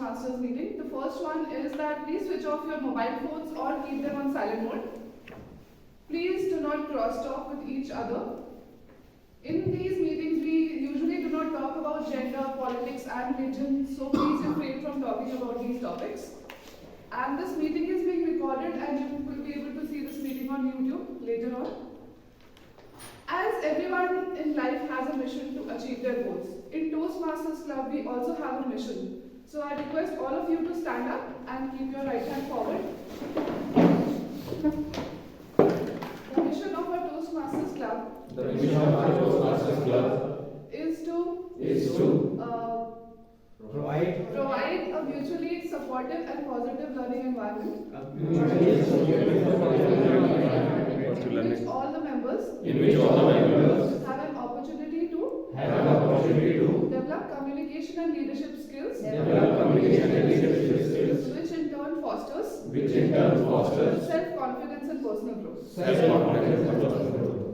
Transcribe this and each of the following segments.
Toastmasters meeting. The first one is that please switch off your mobile phones or keep them on silent mode. Please do not cross talk with each other. In these meetings, we usually do not talk about gender, politics and religion, so please refrain from talking about these topics. And this meeting is being recorded and you will be able to see this meeting on YouTube later on. As everyone in life has a mission to achieve their goals, in Toastmasters Club we also have a mission. So I request all of you to stand up and keep your right hand forward. The mission of our Toastmasters Club is to provide a mutually supportive and positive learning environment in which all the members have an opportunity to develop communication and leadership skills, which in turn fosters self-confidence and personal growth.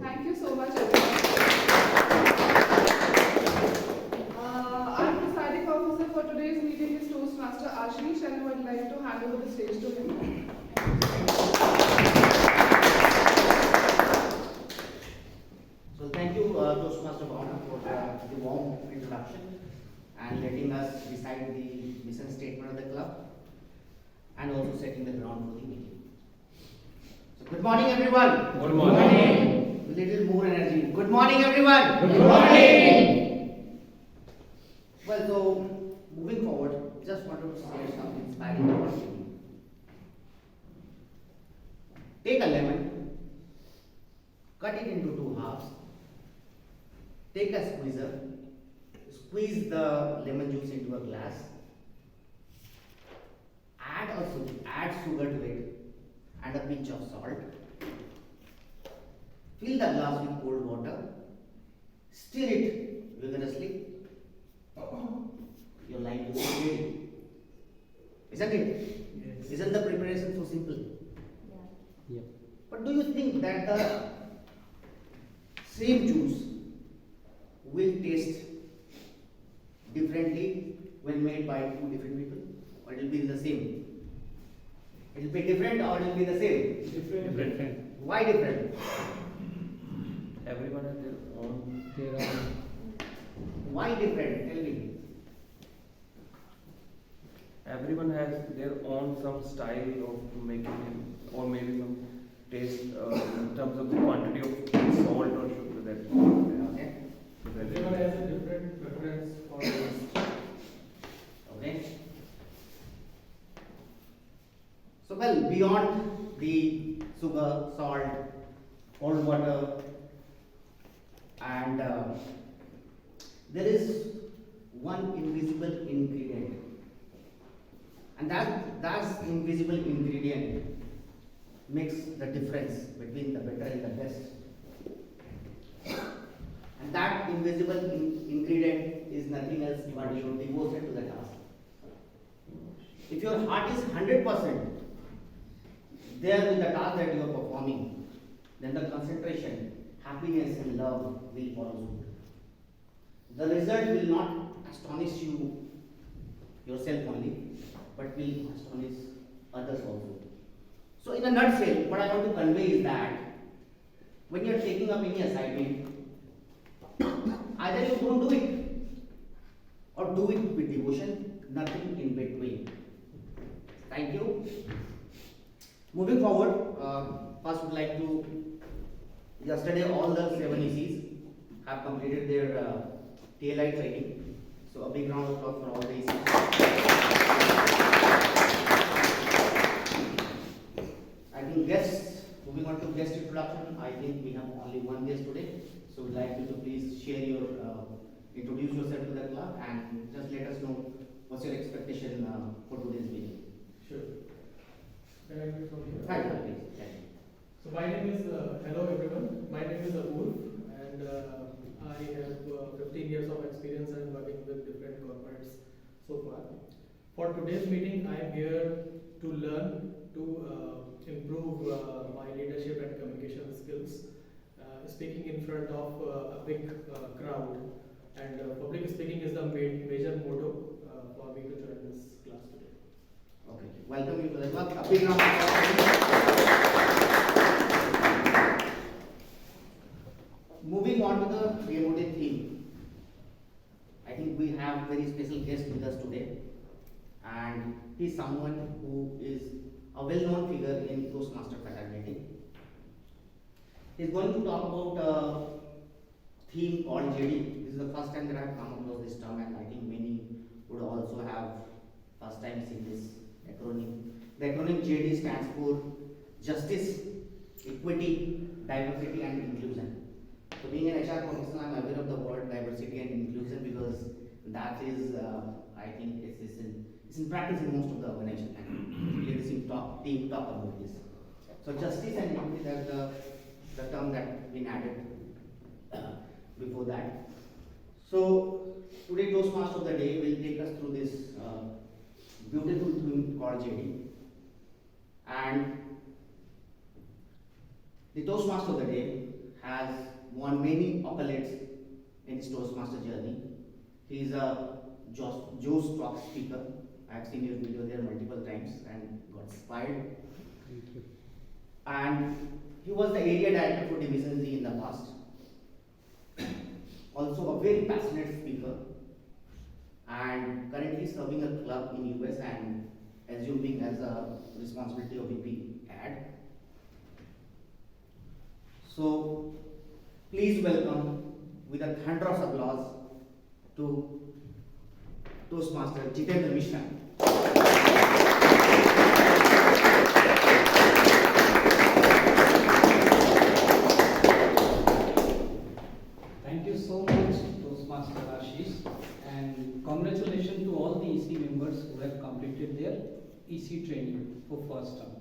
Thank you so much, everyone. Our presiding officer for today's meeting is Toastmaster Ashish, and I would like to hand over the stage to him. So thank you, Toastmaster Bhavna, for the warm introduction and letting us recite the mission statement of the club and also setting the ground for the meeting. So good morning, everyone. Good morning. A little more energy. Good morning, everyone. Good morning. Well, so moving forward, just wanted to share some inspiring thoughts with you. Take a lemon, cut it into two halves. Take a squeezer, squeeze the lemon juice into a glass, add sugar to it and a pinch of salt. Fill the glass with cold water, stir it vigorously. Your life is ready. Isn't it? Yes. Isn't the preparation so simple? Yeah. But do you think that the same juice will taste differently when made by two different people, or it will be the same? It will be different or it will be the same? Different. Why different? Everyone has their own. Why different? Tell me. Everyone has their own some style of making it, or maybe some taste in terms of the quantity of salt or sugar that. Okay. Everyone has a different preference for taste. Okay. So well, beyond the sugar, salt, cold water, and there is one invisible ingredient, and that invisible ingredient makes the difference between the better and the best. And that invisible ingredient is nothing else but your devotion to the task. If your heart is 100% there with the task that you are performing, then the concentration, happiness and love will follow suit. The result will not astonish you yourself only, but will astonish others also. So in a nutshell, what I want to convey is that when you are taking up any assignment, either you don't do it or do it with devotion, nothing in between. Thank you. Moving forward, first would like to, yesterday all the 7 ECs have completed their TLI training. So a big round of applause for all the ECs. I think guests, moving on to guest introduction, I think we have only one guest today. So we'd like you to please share your, introduce yourself to the club and just let us know what's your expectation for today's meeting. Sure. Can I do it from here? Right, please. Thank you. So my name is, hello everyone, my name is Apoorv, and I have 15 years of experience and working with different corporates so far. For today's meeting, I am here to learn, to improve my leadership and communication skills, speaking in front of a big crowd, and public speaking is the major motto for me to join this class. welcome you to the work. A big round of applause. Moving on to the promoted theme. I think we have very special guest with us today, and he's someone who is a well-known figure in Toastmaster fraternity. He's going to talk about a theme called JEDI. This is the first time that I have come across this term, and I think many would also have first time seen this acronym. The acronym JEDI stands for Justice, Equity, Diversity and Inclusion. So being an HR professional, I'm aware of the word diversity and inclusion because that is, I think it's in practice in most of the organizations. Leadership team talk about this. So justice and equity, that's the term that been added before that. So today Toastmaster of the day will take us through this beautiful theme called JEDI. And the Toastmaster of the day has won many accolades in his Toastmaster journey. He is a Joe's Talk speaker. I have seen his video there multiple times and got inspired. And he was the area director for Division Z in the past. Also a very passionate speaker, and currently serving a club in US and assuming as a responsibility of VP ad. So please welcome with a thunderous applause to Toastmaster Jitendra Mishra. Thank you so much, Toastmaster Ashish, and congratulations to all the EC members who have completed their EC training for first time.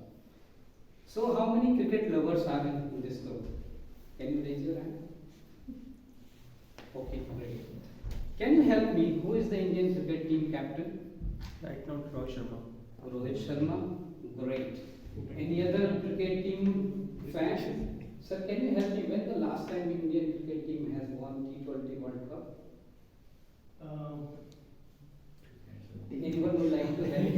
So, how many cricket lovers are in this group? Can you raise your hand? Okay, great. Can you help me? Who is the Indian cricket team captain? Right now, Rohit Sharma. Rohit Sharma. Great. Any other cricket team fan? Sir, can you help me? When the last time Indian cricket team has won T20 World Cup? Anyone would like to help?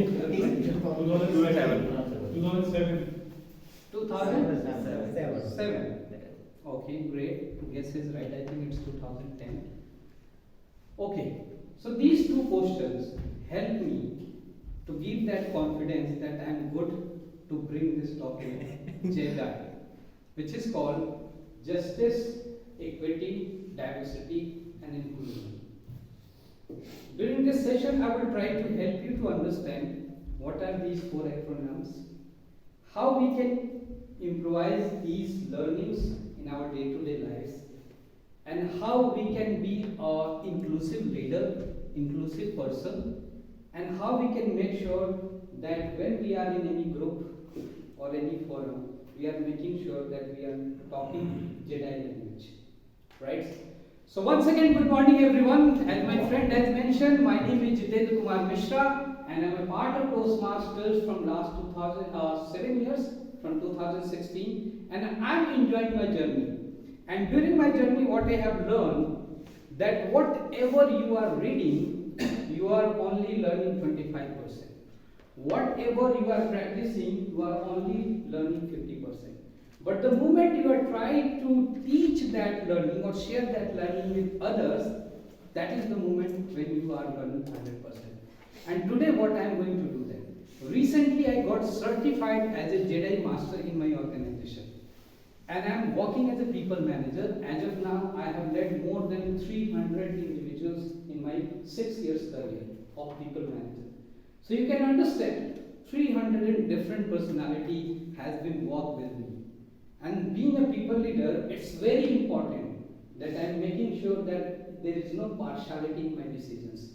2007. Okay, great. Guess is right. I think it's 2010. Okay. So these two questions help me to give that confidence that I am good to bring this topic JEDI, which is called Justice, Equity, Diversity and Inclusion. During this session, I will try to help you to understand what are these four acronyms, how we can improvise these learnings in our day-to-day lives, and how we can be an inclusive leader, inclusive person, and how we can make sure that when we are in any group or any forum, we are making sure that we are talking JEDI language, right? So once again, good morning everyone. As my friend has mentioned, my name is Jitendra Mishra, and I am a part of Toastmasters from last 7 years, from 2016, and I am enjoying my journey. And during my journey, what I have learned, that whatever you are reading, you are only learning 25%. Whatever you are practicing, you are only learning 50%. But the moment you are trying to teach that learning or share that learning with others, that is the moment when you are learning 100%. And today what I am going to do then? Recently I got certified as a JEDI master in my organization. And I am working as a people manager. As of now, I have led more than 300 individuals in my 6 years career of people manager. So you can understand, 300 different personality has been worked with me. And being a people leader, it's very important that I am making sure that there is no partiality in my decisions.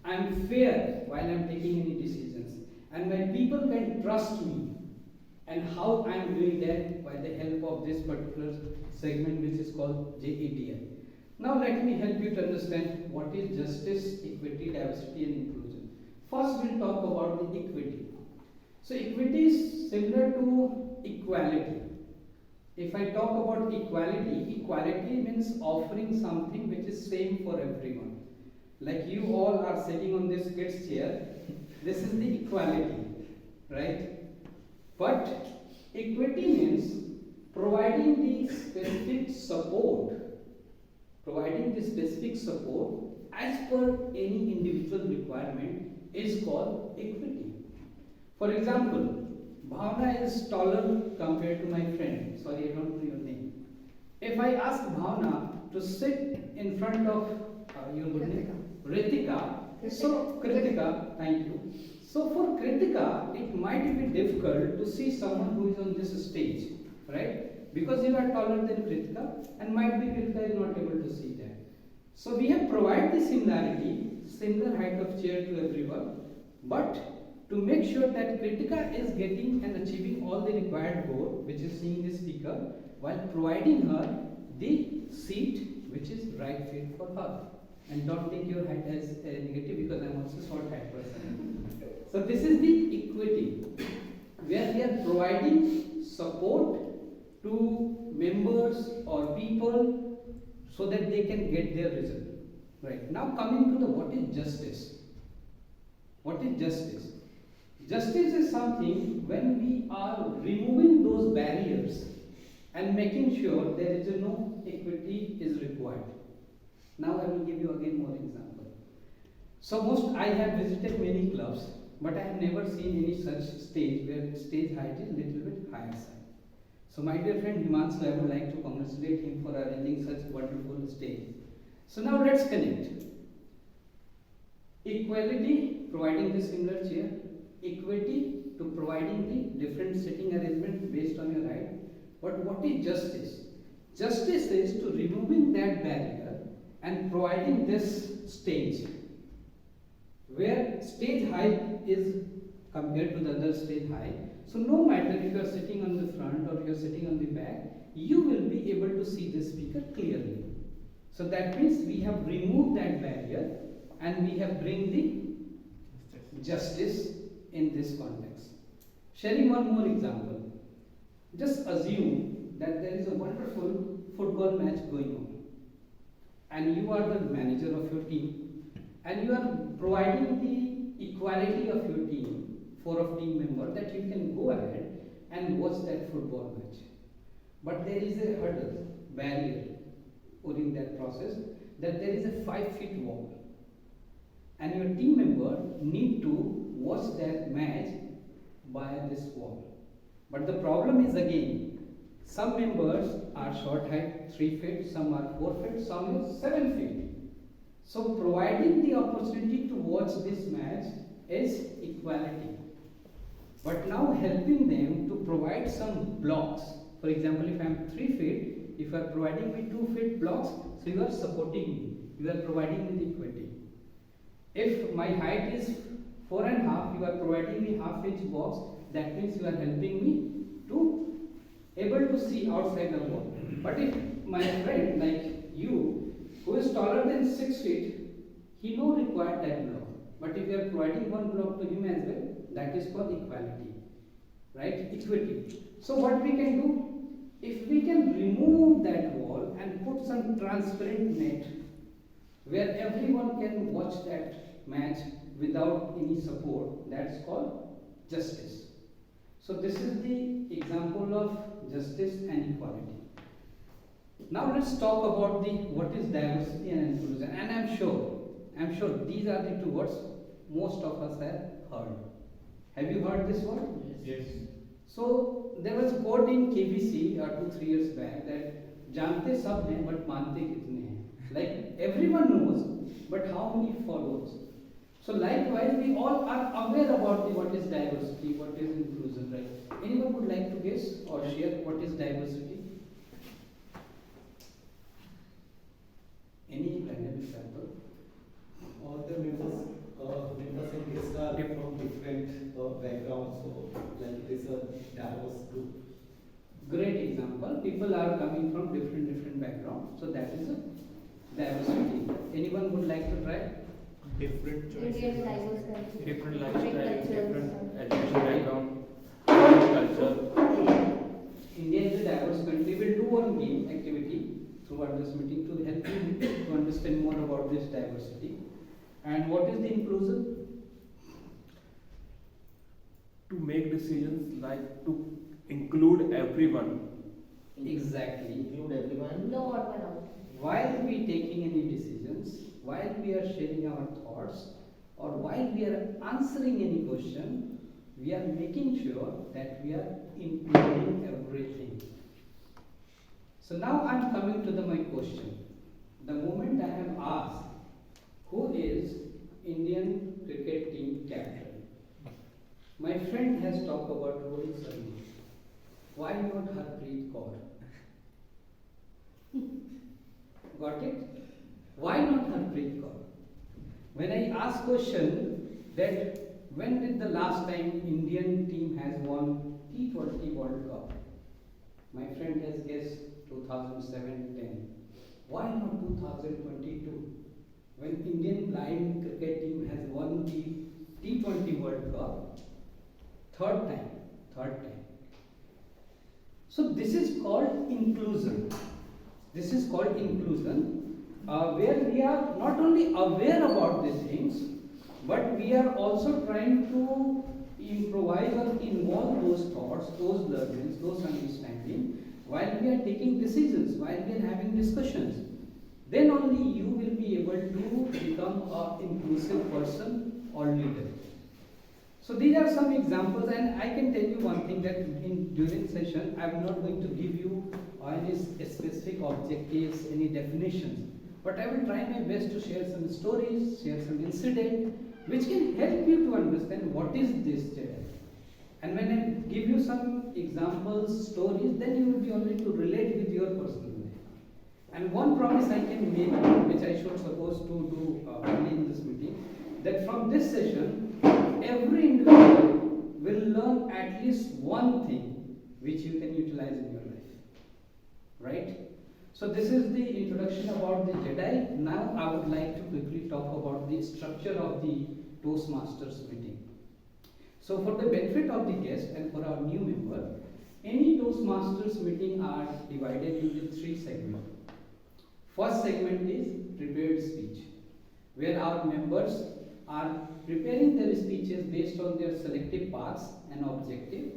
I am fair while I am taking any decisions. And my people can trust me. And how I am doing that by the help of this particular segment which is called JEDI. Now let me help you to understand what is justice, equity, diversity and inclusion. First we'll talk about the equity. So equity is similar to equality. If I talk about equality, equality means offering something which is same for everyone. Like you all are sitting on this kid's chair, this is the equality, right? But equity means providing the specific support as per any individual requirement is called equity. For example, Bhavna is taller compared to my friend. Sorry, I don't know your name. If I ask Bhavna to sit in front of your good name? Ritika. So Kritika, thank you. So for Kritika, it might be difficult to see someone who is on this stage, right? Because you are taller than Kritika, and might be Kritika is not able to see that. So we have provided the similar height of chair to everyone, but to make sure that Kritika is getting and achieving all the required goal, which is seeing the speaker, while providing her the seat which is right fit for her. And don't take your height as negative, because I am also short height person. So this is the equity, where we are providing support to members or people so that they can get their result. Right. Now coming to the what is justice. What is justice? Justice is something when we are removing those barriers and making sure there is no equity is required. Now I will give you again more example. So I have visited many clubs, but I have never seen any such stage where stage height is little bit higher side. So my dear friend Himanshu, I would like to congratulate him for arranging such wonderful stage. So now let's connect. Equality, providing the similar chair. Equity to providing the different sitting arrangement based on your height. But what is justice? Justice is to removing that barrier and providing this stage, where stage height is compared to the other stage height. So no matter if you are sitting on the front or you are sitting on the back, you will be able to see the speaker clearly. So that means we have removed that barrier and we have bring the justice in this context. Sharing one more example. Just assume that there is a wonderful football match going on, and you are the manager of your team, and you are providing the equality of your team, 4 of team members, that you can go ahead and watch that football match. But there is a hurdle, barrier during that process, that there is a 5 feet wall, and your team member need to watch that match via this wall. But the problem is again, some members are short height 3 feet, some are 4 feet, some is 7 feet. So providing the opportunity to watch this match is equality. But now helping them to provide some blocks. For example, if I am 3 feet, if you are providing me 2 feet blocks, so you are supporting me, you are providing me the equity. If my height is 4.5, you are providing me half-inch box, that means you are helping me to able to see outside the wall. But if my friend like you, who is taller than 6 feet, he no require that block. But if you are providing one block to him as well, that is called equality, right? Equity. So what we can do, if we can remove that wall and put some transparent net where everyone can watch that match without any support, that's called justice. So this is the example of justice and equality. Now let's talk about the what is diversity and inclusion. And I'm sure these are the two words most of us have heard. Have you heard this word? Yes. So there was a quote in KBC 2-3 years back that जानते सब हैं but मानते कितने हैं. Like everyone knows, but how many follows? So likewise, we all are aware about what is diversity, what is inclusion, right? Anyone would like to guess or share what is diversity? Any random example? All the members in this are from different backgrounds, so like it is a diverse group. Great example. People are coming from different backgrounds, so that is a diversity. Anyone would like to try? Different Indian diverse culture. different lifestyle, cultures. different education background, culture. India is a diverse country. We will do one game activity throughout this meeting to help you to understand more about this diversity. And what is the inclusion? to make decisions, like to include everyone. Exactly. Include everyone. No odd one out. While we taking any decisions, while we are sharing our thoughts, or while we are answering any question, we are making sure that we are including everything. So now I am coming to my question. The moment I have asked, who is Indian cricket team captain? My friend has talked about Rohit Sharma. Why not Harpreet Kaur? Got it? Why not Harpreet Kaur? When I ask question that when did the last time Indian team has won T20 World Cup? My friend has guessed 2007-10. Why not 2022? When Indian blind cricket team has won the T20 World Cup, third time. So this is called inclusion. This is called inclusion, where we are not only aware about these things, but we are also trying to improvise or involve those thoughts, those learnings, those understanding while we are taking decisions, while we are having discussions. Then only you will be able to become an inclusive person or leader. So these are some examples, and I can tell you one thing, that during session I am not going to give you any specific objectives, any definitions, but I will try my best to share some stories, share some incident, which can help you to understand what is this JEDI. And when I give you some examples, stories, then you will be able to relate with your personal life. And one promise I can make, which I should supposed to do early in this meeting, that from this session, every individual will learn at least one thing which you can utilize in your life. Right? So this is the introduction about the JEDI. Now I would like to quickly talk about the structure of the Toastmasters meeting. So for the benefit of the guest and for our new member, any Toastmasters meeting are divided into 3 segments. First segment is prepared speech, where our members are preparing their speeches based on their selective paths and objective,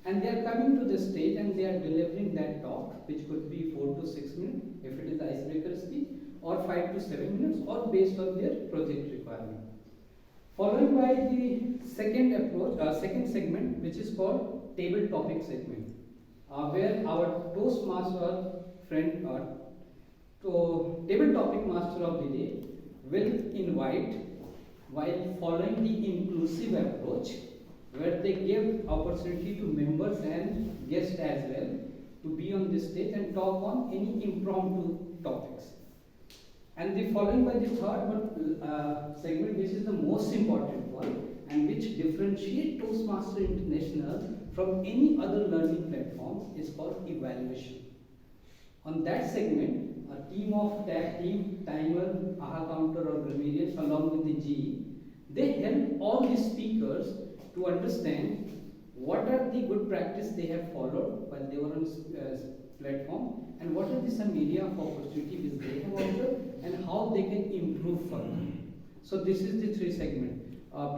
and they are coming to the stage and they are delivering that talk, which could be 4 to 6 minutes if it is icebreaker speech, or 5 to 7 minutes, or based on their project requirement. Followed by the second approach, second segment, which is called table topic segment, where our Toastmaster friend table topic master of the day will invite, while following the inclusive approach, where they give opportunity to members and guests as well to be on this stage and talk on any impromptu topics. And the following by the third segment, which is the most important one and which differentiates Toastmaster International from any other learning platform, is called evaluation. On that segment, a team of tag team, timer, AHA counter or grammarians along with the GE, they help all the speakers to understand what are the good practice they have followed while they were on platform, and what are the some area of opportunity which they have observed and how they can improve further. So this is the 3 segment.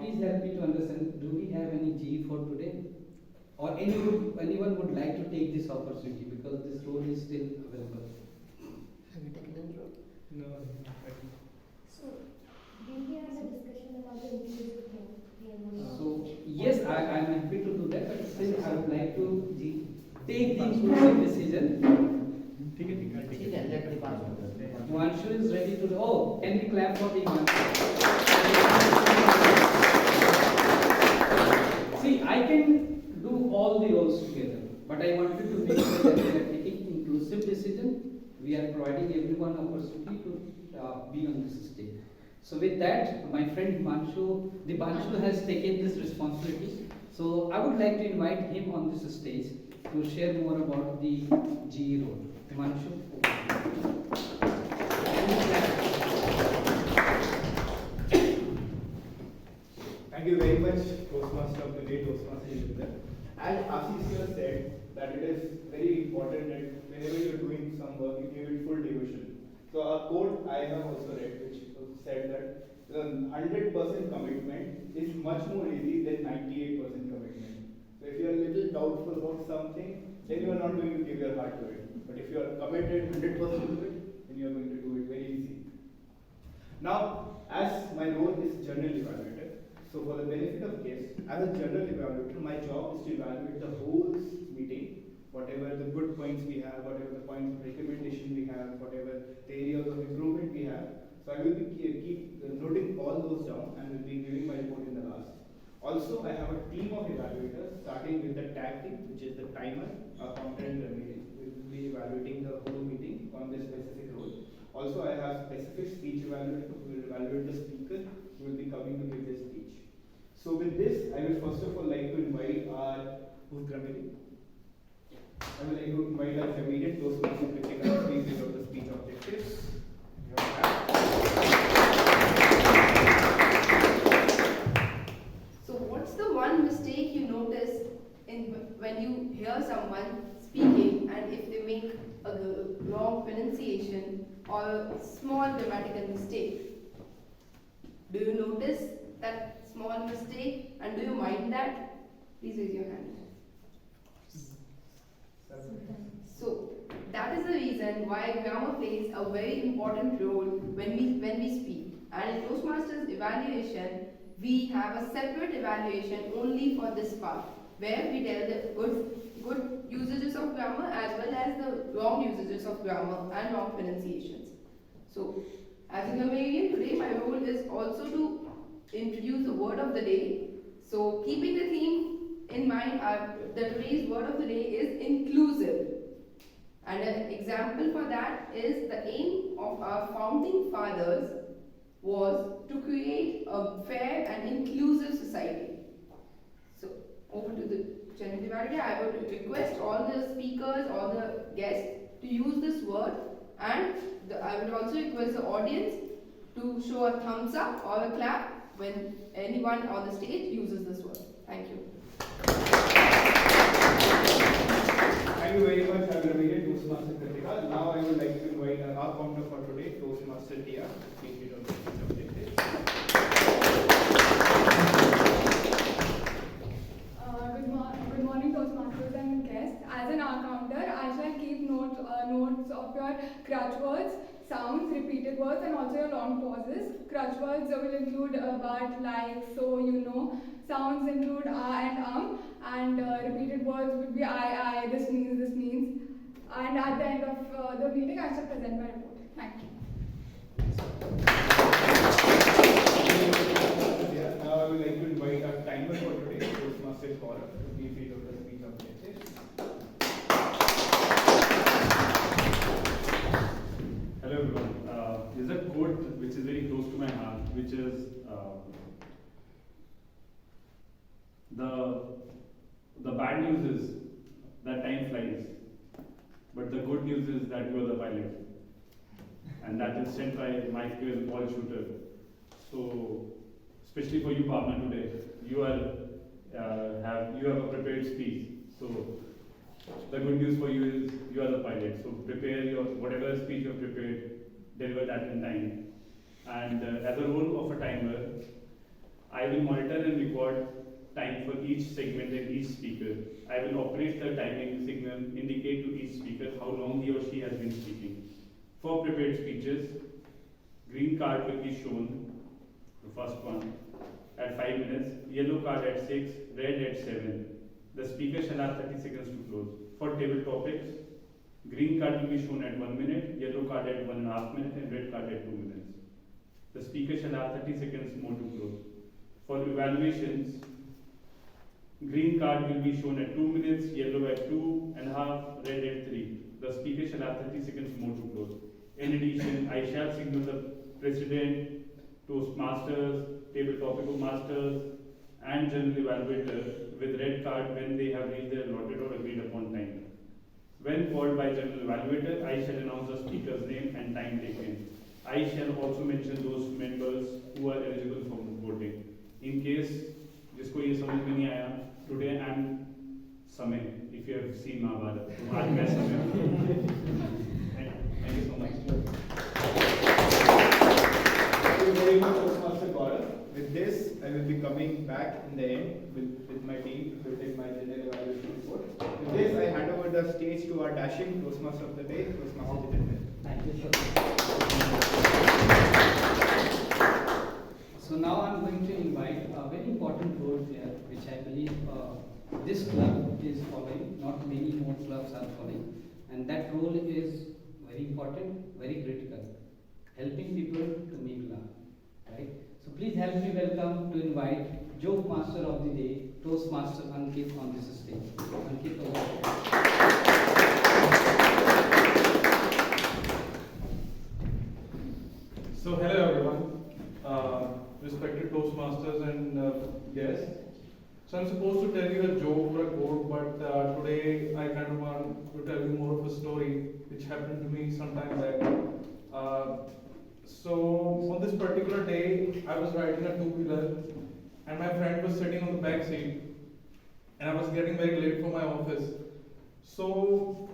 Please help me to understand, do we have any GE for today? Or anyone would like to take this opportunity, because this role is still available. Have you taken that role? No. So, did we have a discussion about the inclusive thing? So yes, I am happy to do that, but still I would like to take the inclusive decision. ठीक है, let the pass order. Himanshu is ready to. Oh, can we clap for the Himanshu? See, I can do all the roles together, but I wanted to make sure that we are taking inclusive decision. We are providing everyone opportunity to be on this stage. So with that, my friend Himanshu has taken this responsibility. So I would like to invite him on this stage to share more about the GE role. Himanshu. Thank you very much, Toastmaster of the day, Toastmaster Jitendra. As Ashish here said, that it is very important that whenever you are doing some work, you give it full devotion. So a quote I have also read, which said that 100% commitment is much more easy than 98% commitment. then you are not going to give your heart to it. But if you are committed 100% to it, then you are going to do it very easy. Now, as my role is general evaluator, so for the benefit of guests, as a general evaluator, my job is to evaluate the whole meeting, whatever the good points we have, whatever the points of recommendation we have, whatever the areas of improvement we have. So I will be keep noting all those down and will be giving my report in the last. Also, I have a team of evaluators, starting with the tag team, which is the timer, counter and meeting. We will be evaluating the whole meeting on this specific role. Also, I have specific speech evaluator who will evaluate the speaker who will be coming to give their speech. So with this, I will first of all like to invite our who's committee. I would like to invite our comedian, those who are critical, please read out the speech objectives. So what's the one mistake you notice when you hear someone speaking, and if they make a wrong pronunciation or a small grammatical mistake? Do you notice that small mistake and do you mind that? Please raise your hand. So that is the reason why grammar plays a very important role when we speak. And in Toastmasters evaluation, we have a separate evaluation only for this part, where we tell the good usages of grammar as well as the wrong usages of grammar and wrong pronunciations. So, as a grammarian, today my role is also to introduce the word of the day. So, keeping the theme in mind, the today's word of the day is inclusive. And an example for that is the aim of our founding fathers was to create a fair and inclusive society. So, over to the general evaluator, I would request all the speakers, all the guests to use this word, and I would also request the audience to show a thumbs up or a clap when anyone on the stage uses this word. Thank you. Thank you very much, Agravia, Toastmaster Kritika. Now I would like to invite our founder for today, Toastmaster Tia, to speak it on the objectives. Good morning, Toastmasters and guests. As an counter, I shall keep notes of your crutch words, sounds, repeated words, and also your long pauses. Crutch words will include but, like, so, you know. Sounds include and repeated words would be I, this means, this means. And at the end of the meeting, I shall present my report. Thank you. Now I would like to invite our timer for today, Toastmaster Gaurav, to be free of the speech objectives. Hello everyone. There's a quote which is very close to my heart, which is the bad news is that time flies, but the good news is that you are the pilot, and that is sent by Mike Gill, ball shooter. So, especially for you, Bhavna, today, you have a prepared speech. So, the good news for you is you are the pilot. So, prepare your whatever speech you have prepared, deliver that in time. And as a role of a timer, I will monitor and record time for each segment and each speaker. I will operate the timing signal, indicate to each speaker how long he or she has been speaking. For prepared speeches, green card will be shown, the first one, at 5 minutes, yellow card at 6, red at 7. The speaker shall have 30 seconds to close. For table topics, green card will be shown at 1 minute, yellow card at 1.5 minutes, and red card at 2 minutes. The speaker shall have 30 seconds more to close. For evaluations, green card will be shown at 2 minutes, yellow at 2.5, red at 3. The speaker shall have 30 seconds more to close. In addition, I shall signal the president, Toastmasters, table topic masters, and general evaluator with red card when they have reached their allotted or agreed upon time. When called by general evaluator, I shall announce the speaker's name and time taken. I shall also mention those members who are eligible for voting. In case जिसको ये समझ में नहीं आया, today I am Samay. If you have seen Mahabharata, तो आज मैं Samay हूँ. Thank you so much. Thank you very much, Toastmaster Gaurav. With this, I will be coming. coming back in the end with my team to take my general evaluation report. With this, I hand over the stage to our dashing Toastmaster of the day, Toastmaster Jitendra. Thank you, sir. So now I'm going to invite a very important role here, which I believe this club is following, not many more clubs are following, and that role is very important, very critical, helping people to make love, right? So please help me welcome to invite Joke Master of the Day, Toastmaster Ankit on this stage. Ankit, over to you. So hello everyone, respected Toastmasters and guests. So I'm supposed to tell you a joke or a quote, but today I kind of want to tell you more of a story which happened to me some time back. So on this particular day, I was riding a two-wheeler and my friend was sitting on the back seat and I was getting very late for my office. So,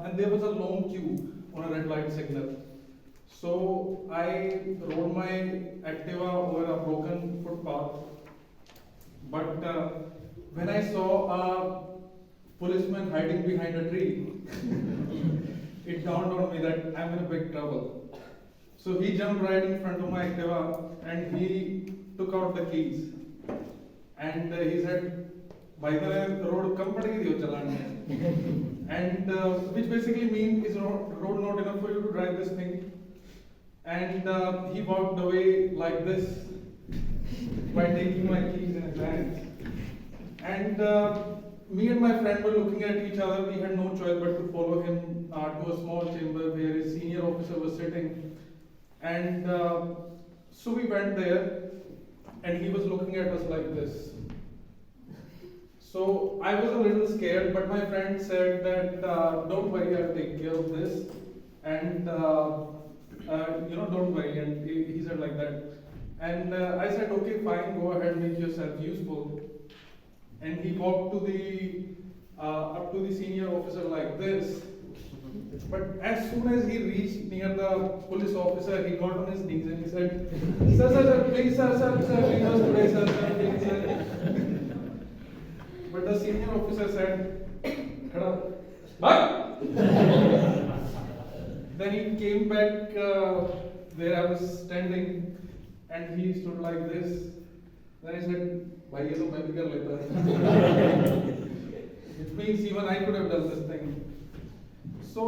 and there was a long queue on a red light signal. So I rode my Activa over a broken footpath. But when I saw a policeman hiding behind a tree, it dawned on me that I'm in a big trouble. So he jumped right in front of my Activa and he took out the keys. And he said, "By the way, road kam padegi diyo chalan." And which basically means is road not enough for you to drive this thing. And he walked away like this by taking my keys in his hands. And me and my friend were looking at each other. We had no choice but to follow him to a small chamber where his senior officer was sitting. And so we went there, and he was looking at us like this. So I was a little scared, but my friend said that don't worry, I'll take care of this, and don't worry. And he said like that, and I said, okay, fine, go ahead, make yourself useful. And he walked to the up to the senior officer like this. But as soon as he reached near the police officer, he got on his knees and he said, sir, please, sir, leave us today, sir, please, sir. But the senior officer said, "Khada, what?" Then he came back where I was standing and he stood like this. Then I said, "Bhai, ye to main bhi kar leta." Which means even I could have done this thing. So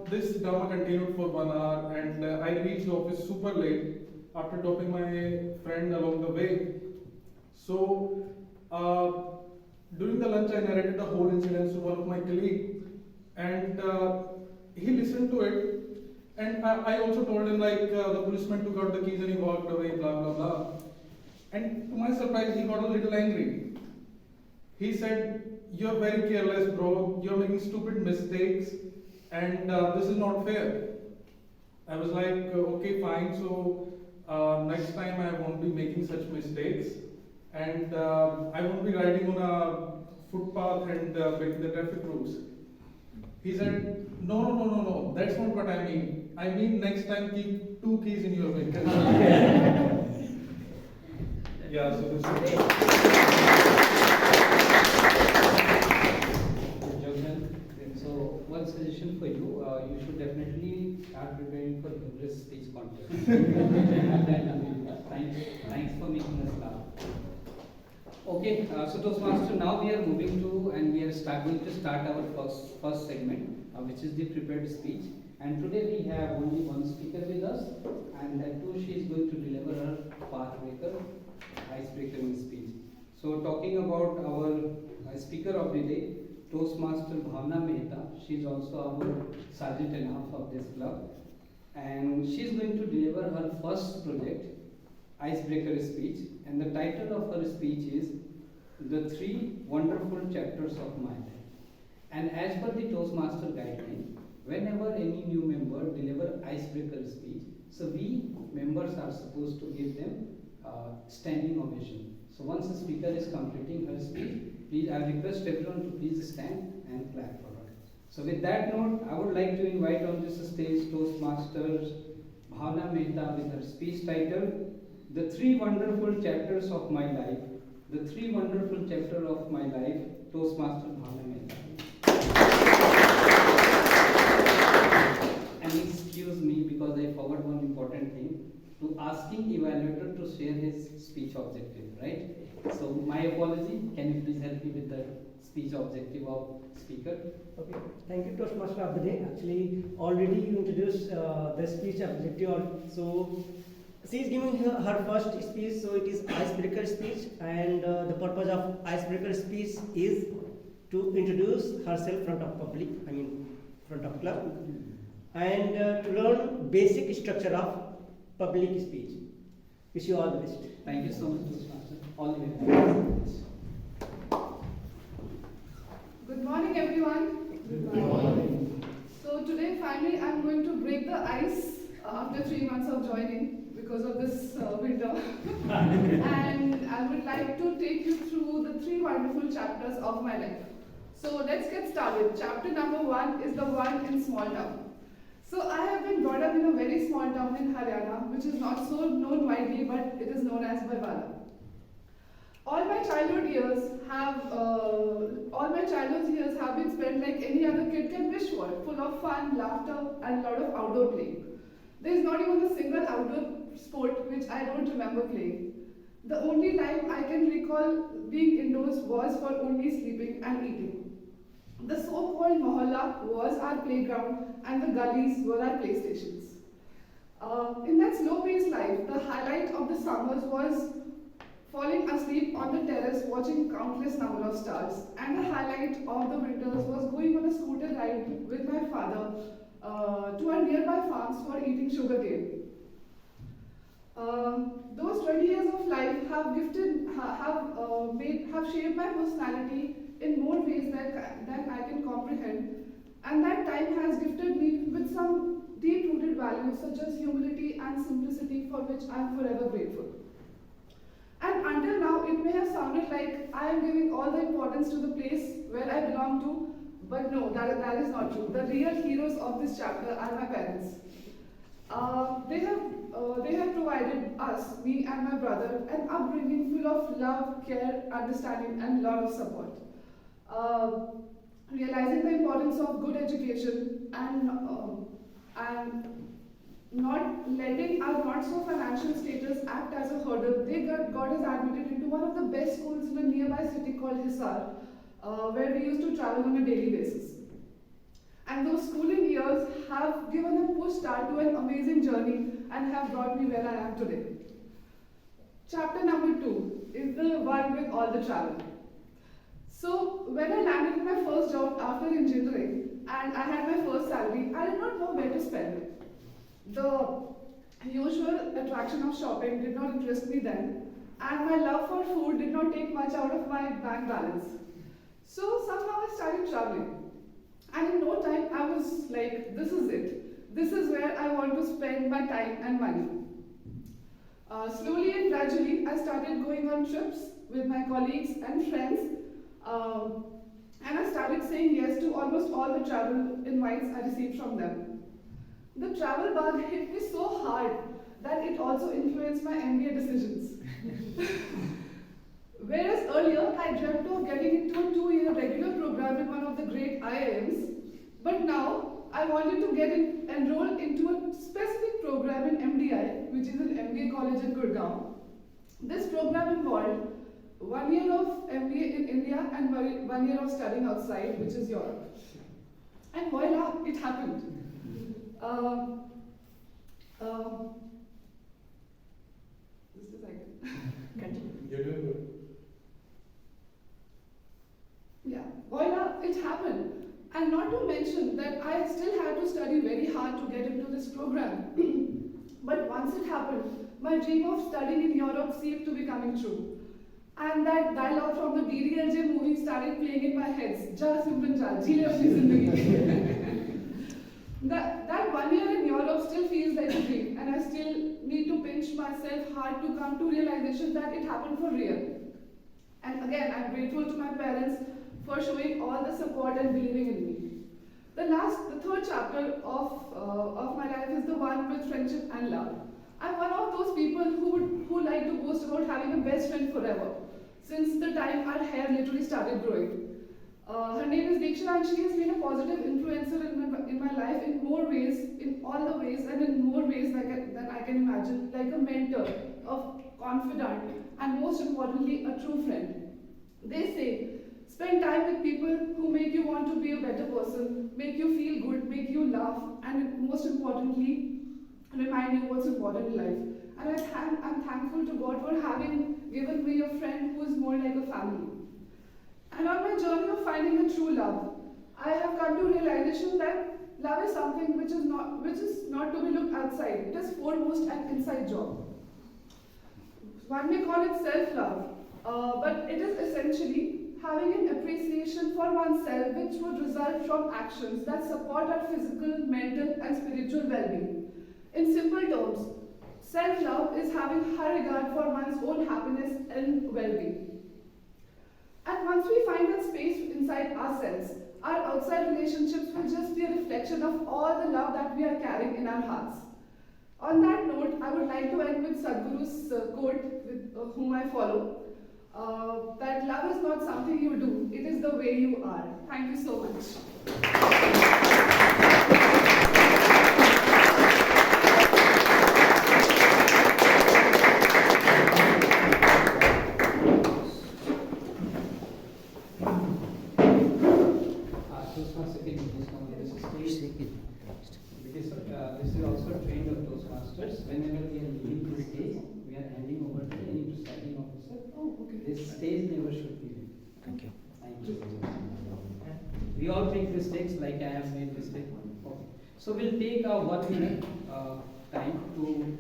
this drama continued for 1 hour, and I reached office super late after dropping my friend along the way. So during the lunch, I narrated the whole incident to one of my colleagues, and he listened to it. And I also told him like the policeman took out the keys and he walked away, blah blah blah. And to my surprise, he got a little angry. He said, "You're very careless, bro. You're making stupid mistakes, and this is not fair." I was like, okay, fine. So next time I won't be making such mistakes, and I won't be riding on a footpath and breaking the traffic rules. He said, no. That's not what I mean. I mean next time keep 2 keys in your vehicle. Yeah. So this is. So one suggestion for you, you should definitely start preparing for English speech contest. Thanks for making us laugh. Okay, so Toastmaster, now we are moving to and we are going to start our first segment, which is the prepared speech. And today we have only one speaker with us, and that too she is going to deliver her pathbreaker, icebreaker speech. So talking about our speaker of the day, Toastmaster Bhavna Mehta. She is also our sergeant-in-half of this club, and she is going to deliver her first project, icebreaker speech, and the title of her speech is "The 3 Wonderful Chapters of My Life." And as per the Toastmaster guideline, whenever any new member deliver icebreaker speech, so we members are supposed to give them standing ovation. So once the speaker is completing her speech, please, I request everyone to please stand and clap for her. So with that note, I would like to invite on this stage Toastmasters Bhavna Mehta with her speech titled the three wonderful chapters of my life, Toastmaster Bhavna Mehta. And excuse me because I forgot one important thing, to asking evaluator to share his speech objective, right? So my apology, can you please help me with the speech objective of speaker? Okay, thank you, Toastmaster of the day. Actually, already you introduced the speech objective. So, she is giving her first speech, so it is icebreaker speech, and the purpose of icebreaker speech is to introduce herself front of public, front of club, and to learn basic structure of public speech. Wish you all the best. Thank you so much, Toastmaster. All the very best. Good morning, everyone. Good morning. So today, finally, I'm going to break the ice after 3 months of joining because of this winter. And I would like to take you through the 3 wonderful chapters of my life. So let's get started. Chapter number 1 is the one in small town. So I have been brought up in a very small town in Haryana, which is not so known widely, but it is known as Barwala. All my childhood years have been spent like any other kid can wish for, full of fun, laughter, and a lot of outdoor play. There is not even a single outdoor sport which I don't remember playing. The only time I can recall being indoors was for only sleeping and eating. The so-called mohalla was our playground, and the gullies were our playstations. In that slow-paced life, the highlight of the summers was falling asleep on the terrace watching countless number of stars, and the highlight of the winters was going on a scooter ride with my father to our nearby farms for eating sugarcane. Those 20 years of life have shaped my personality in more ways than I can comprehend, and that time has gifted me with some deep-rooted values such as humility and simplicity, for which I am forever grateful. And until now, it may have sounded like I am giving all the importance to the place where I belong to, but no, that is not true. The real heroes of this chapter are my parents. They have provided us, me and my brother, an upbringing full of love, care, understanding, and lot of support. Realizing the importance of good education and not letting our not so financial status act as a hurdle, they got us admitted into one of the best schools in a nearby city called Hisar, where we used to travel on a daily basis. And those schooling years have given a push start to an amazing journey and have brought me where I am today. Chapter number 2 is the one with all the travel. So when I landed in my first job after engineering and I had my first salary, I did not know where to spend it. The usual attraction of shopping did not interest me then, and my love for food did not take much out of my bank balance. So somehow I started traveling. And in no time, I was like, this is it. This is where I want to spend my time and money. Slowly and gradually, I started going on trips with my colleagues and friends, and I started saying yes to almost all the travel invites I received from them. The travel bug hit me so hard that it also influenced my MBA decisions. Whereas earlier, I dreamt of getting into a 2-year regular program in one of the great IIMs, but now I wanted to get enrolled into a specific program in MDI, which is an MBA college in Gurgaon. This program involved 1 year of MBA in India and 1 year of studying outside, which is Europe. And voila, it happened. Just a second. Continue. You're doing good. Yeah, voila, it happened. And not to mention that I still had to study very hard to get into this program. But once it happened, my dream of studying in Europe seemed to be coming true. And that dialogue from the DDLJ movie started playing in my head. Ja Simran ja, ji le apni zindagi. That 1 year in Europe still feels like a dream, and I still need to pinch myself hard to come to realization that it happened for real. And again, I'm grateful to my parents for showing all the support and believing in me. The third chapter of my life is the one with friendship and love. I'm one of those people who like to boast about having a best friend forever, since the time our hair literally started growing. Her name is Diksha and she has been a positive influencer in my life in more ways, in all the ways and in more ways than I can imagine, like a mentor, a confidant, and most importantly, a true friend. They say, spend time with people who make you want to be a better person, make you feel good, make you laugh, and most importantly, remind you what's important in life. And I'm thankful to God for having given me a friend who is more like a family. And on my journey of finding a true love, I have come to realization that love is something which is not to be looked outside. It is foremost an inside job. One may call it self-love, but it is essentially having an appreciation for oneself which would result from actions that support our physical, mental, and spiritual well-being. In simple terms, self-love is having high regard for one's own happiness and well-being. And once we find that space inside ourselves, our outside relationships will just be a reflection of all the love that we are carrying in our hearts. On that note, I would like to end with Sadhguru's quote, with whom I follow, that love is not something you do, it is the way you are. Thank you so much. This is also trained of Toastmasters. Whenever we are leaving the stage, we are handing over to any presiding officer. Oh, okay. This stage never should be leaving. Thank you. Thank you. We all make mistakes, like I have made mistake. Okay. So we'll take a 1 minute time to.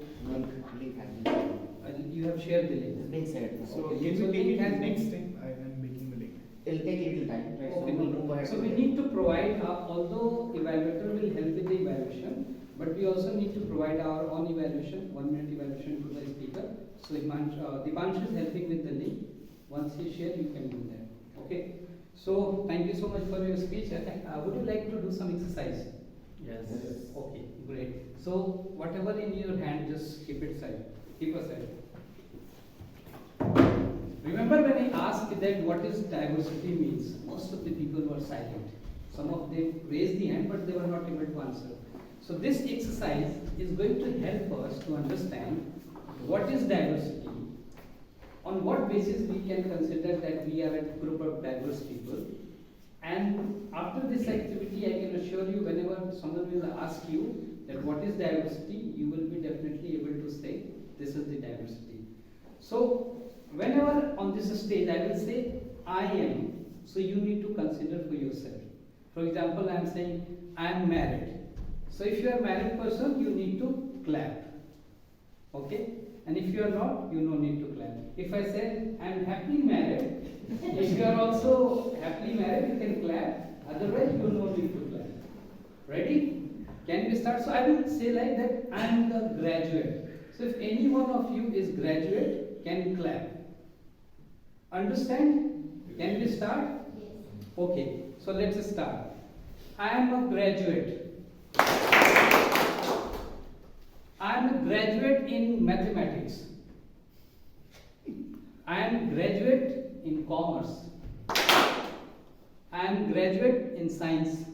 You have shared the link. It's been said. So Okay, can so we take link it has next been- time? I am making the link. It'll take a little time, right? Okay, So we'll move ahead. so we need to provide, although evaluator will help with the evaluation, but we also need to provide our own evaluation, 1 minute evaluation to the speaker. So Dipanshu is helping with the link. Once he share, you can do that. Okay. So thank you so much for your speech. Would you like to do some exercise? Yes. Okay, great. So whatever in your hand, just keep it aside. Keep aside. Remember when I asked that what is diversity means, most of the people were silent. Some of them raised the hand, but they were not able to answer. So this exercise is going to help us to understand what is diversity, on what basis we can consider that we are a group of diverse people. And after this activity, I can assure you, whenever someone will ask you that what is diversity, you will be definitely able to say, this is the diversity. So whenever on this stage I will say, I am, so you need to consider for yourself. For example, I am saying, I am married. So if you are a married person, you need to clap. Okay? And if you are not, you no need to clap. If I say, I am happily married, if you are also happily married, you can clap. Otherwise, you no need to clap. Ready? Can we start? So I will say like that, I am the graduate. So if any one of you is graduate, can clap. Understand? Can we start? Okay. So let's start. I am a graduate. I am a graduate in mathematics. I am graduate in commerce. I am graduate in science.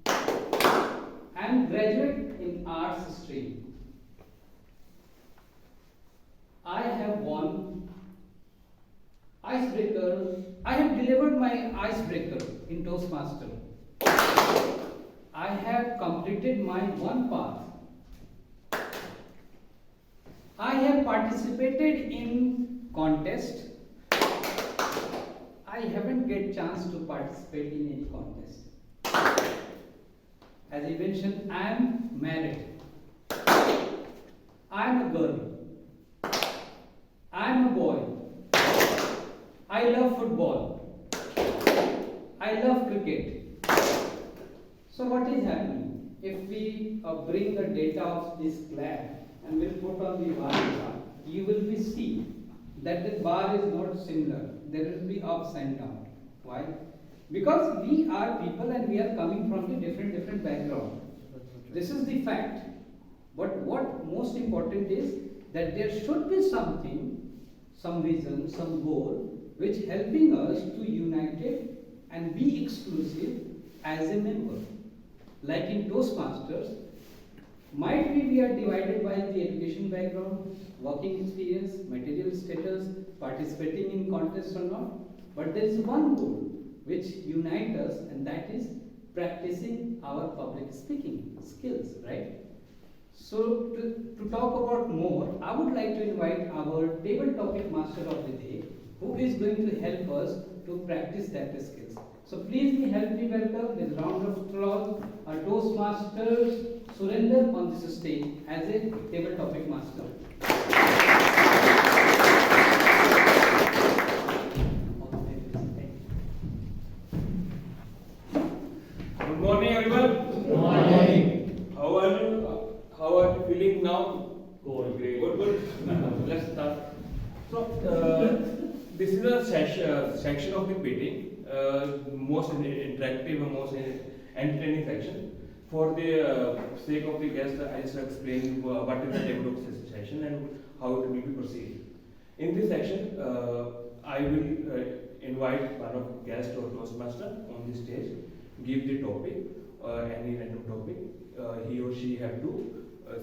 I am graduate in arts stream. I have won icebreaker. I have delivered my icebreaker in Toastmaster. I have completed my one path. I have participated in contest. I haven't get chance to participate in any contest. As I mentioned, I am married. I am a girl. I am a boy. I love football. I love cricket. So what is happening? If we bring the data of this class and we'll put on the bar, you will be see that the bar is not similar. There will be ups and downs. Why? Because we are people and we are coming from the different background. This is the fact. But what most important is that there should be something, some vision, some goal, which helping us to united and be exclusive as a member. Like in Toastmasters, might be we are divided by the education background, working experience, material status, participating in contests or not, but there is one goal which unites us, and that is practicing our public speaking skills, right? So to talk about more, I would like to invite our table topic master of the day, who is going to help us to practice that skills. So please help me welcome with a round of applause our Toastmasters Surender on this stage as a table topic master. Good morning, everyone. Good morning. How are you? How are you feeling now? Good. Great. Good. Let's start. So, this is a section of the meeting, most interactive and most entertaining section. For the sake of the guest, I just explain what is the table of session and how it will be proceed. In this section, I will invite one of guest or Toastmaster on the stage, give the topic, any random topic. He or she have to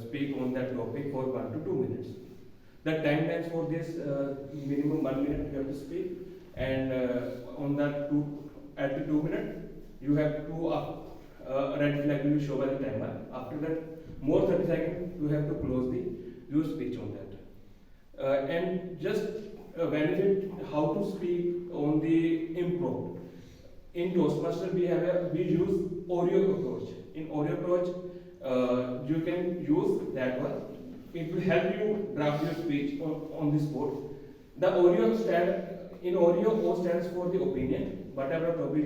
speak on that topic for 1 to 2 minutes. The timelines for this minimum 1 minute you have to speak, and on that at the 2 minutes you have to red flag will be shown by the timer. After that, more 30 seconds you have to close your speech on that. And just benefit how to speak on the improv. In Toastmaster we use Oreo approach. In Oreo approach, you can use that one. It will help you draft your speech on the spot. The in Oreo, O stands for the opinion. Whatever topic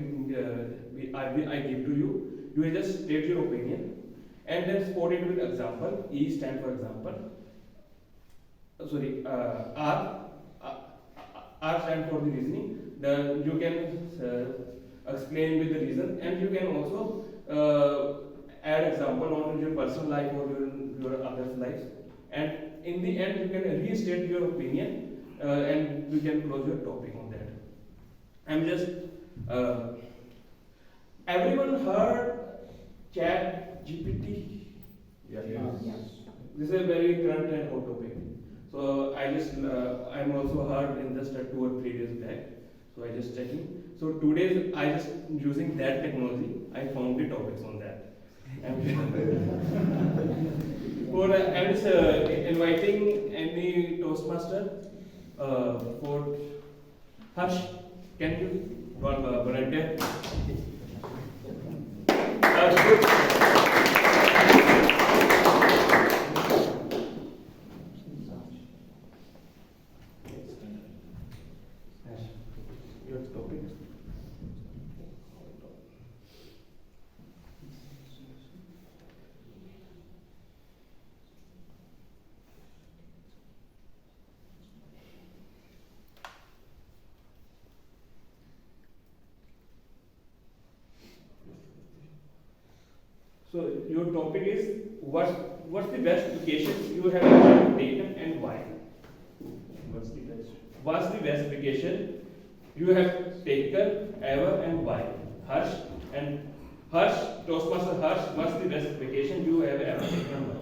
I give to you, you will just state your opinion and then support it with example. E stands for example. R stands for the reasoning. You can explain with the reason, and you can also add example on your personal life or your others' lives. And in the end, you can restate your opinion and you can close your topic on that. I'm just everyone heard Chat GPT? Yes. This is a very current and hot topic. So I'm also heard in just 2 or 3 days back. So I just checking. So today I just using that technology. I found the topics on that. I'm just inviting any Toastmaster for Harsh. Can you volunteer? Your topic. So your topic is what's the best vacation you have ever taken and why? What's the best vacation you have taken ever and why? Harsh, Toastmaster Harsh, what's the best vacation you have ever taken and why?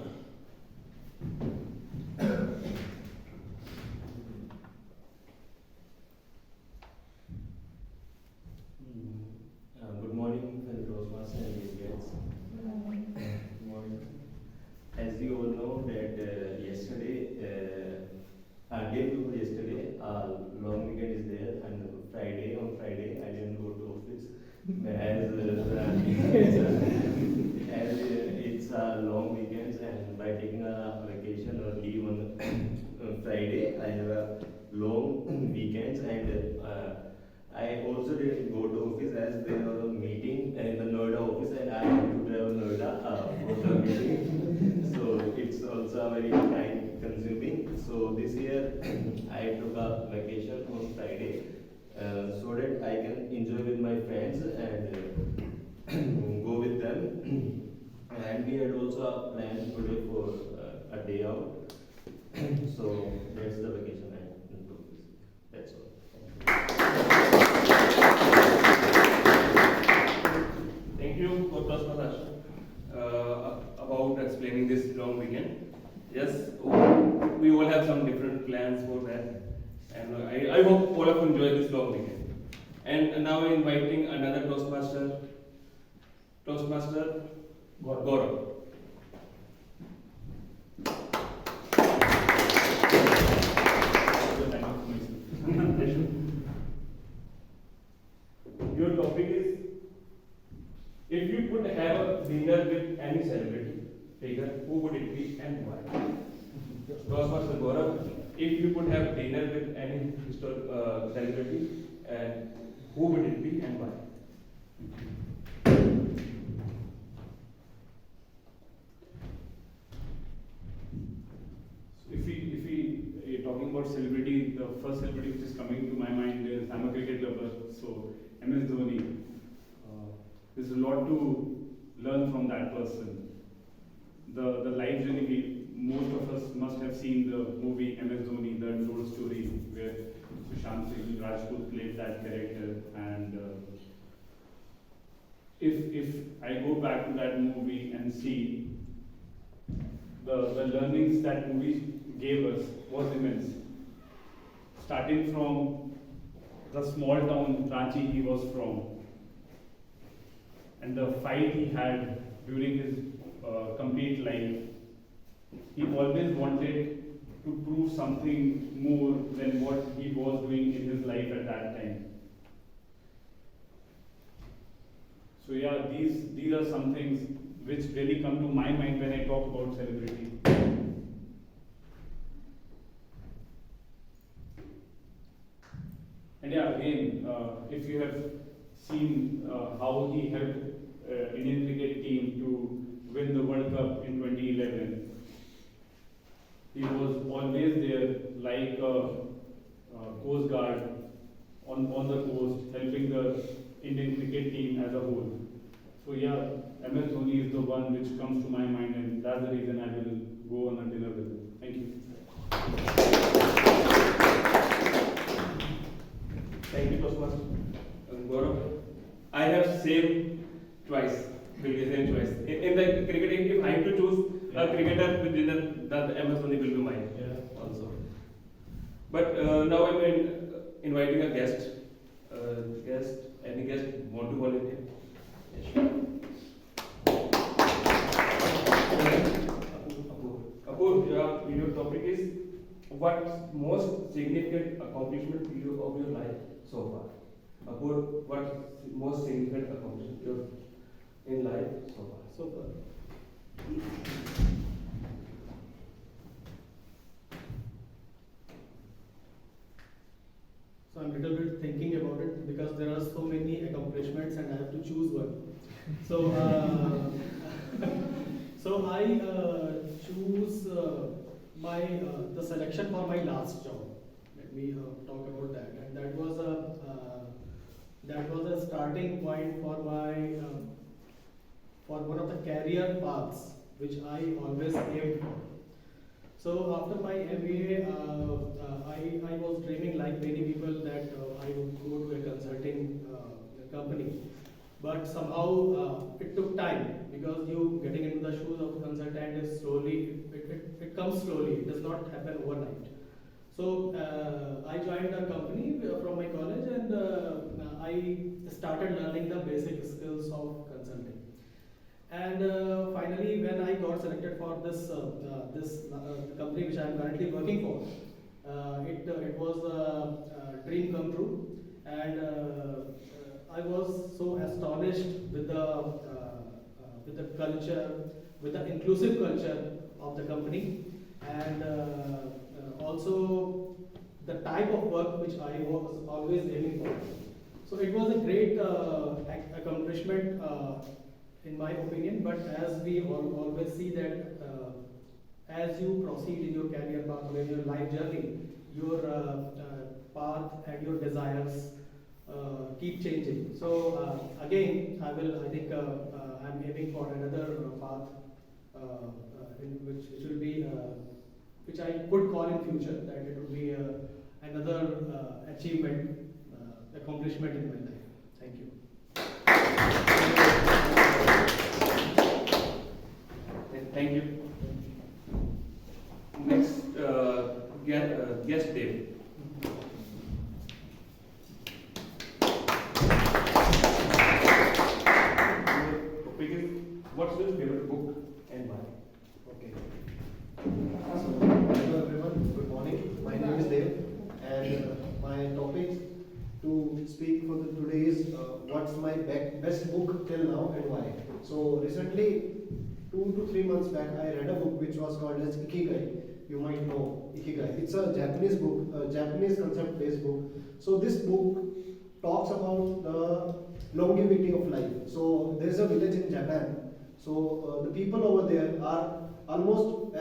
Good morning, fellow Toastmasters and guests. Good morning. As you all know that day before yesterday, long weekend is there, and on Friday I didn't go to office as it's a long weekend, and by taking a vacation or leave on Friday, I have a long weekends, and I also didn't go to office as there was a meeting in the Noida office, and I had to travel Noida for the meeting. So it's also a very time consuming. So this year I took a vacation on Friday so that I can enjoy with my friends and go with them. And we had also a plan today for a day out. yes, we all have some different plans for that, and I hope all of you enjoy this long weekend. And now inviting another Toastmaster Gaurav. Your topic is, if you could have a dinner with any celebrity figure, who would it be and why? Toastmaster Gaurav, if you could have dinner with any celebrity, and who would it be and why? So if we talking about celebrity, the first celebrity which is coming to my mind is, I'm a cricket lover, so MS Dhoni. There's a lot to learn from that person. The life journey, most of us must have seen the movie MS Dhoni, the untold story, where Sushant Singh Rajput played that character. And if I go back to that movie and see the learnings that movie gave us was immense. Starting from the small town Ranchi he was from, and the fight he had during his complete life. He always wanted to prove something more than what he was doing in his life at that time. So yeah, these are some things which really come to my mind when I talk about celebrity. And yeah, again, if you have seen how he helped Indian cricket team to win the World Cup in 2011, he was always there like a coast guard on the coast, helping the Indian cricket team as a whole. So yeah, MS Dhoni is the one which comes to my mind, and that's the reason I will go on a dinner with him. Thank you. Thank you, Toastmaster Gaurav. I have same choice. Will be same choice. In the cricketing, if I have to choose a cricketer with dinner, that MS Dhoni will be mine. Yeah. Also. But now I'm inviting a guest. Any guest want to volunteer? Yes, sure. Apur, your topic is what most significant accomplishment of your life so far? Apur, what most significant accomplishment in life so far? So far. So I'm a little bit thinking about it because there are so many accomplishments and I have to choose one. So, so I choose the selection for my last job. Let me talk about that. And that was a starting point for my for one of the career paths which I always aimed for. So after my MBA, I was dreaming like many people that I would go to a consulting company. But somehow it took time because you getting into the shoes of a consultant is slowly, it comes slowly, it does not happen overnight. So I joined a company from my college and I started learning the basic skills of consulting. And finally, when I got selected for this company which I am currently working for, it was a dream come true, and I was so astonished with the culture, with the inclusive culture of the company, and also the type of work which I was always aiming for. So it was a great accomplishment. In my opinion, but as we always see that as you proceed in your career path or in your life journey, your path and your desires keep changing. So again, I think I'm aiming for another path which will be which I could call in future that it would be another achievement, accomplishment in my life. Thank you. Thank you. topic is, what's your favorite book and why? Okay. So, hello everyone, good morning. My name is Dev, and my topic to speak for today is what's my best book till now and why. So, recently, 2 to 3 months back, I read a book which was called as Ikigai. You might know Ikigai. It's a Japanese book, a Japanese concept-based book. So, this book talks about the longevity of life. So, there's a village in Japan. So, the people over there are almost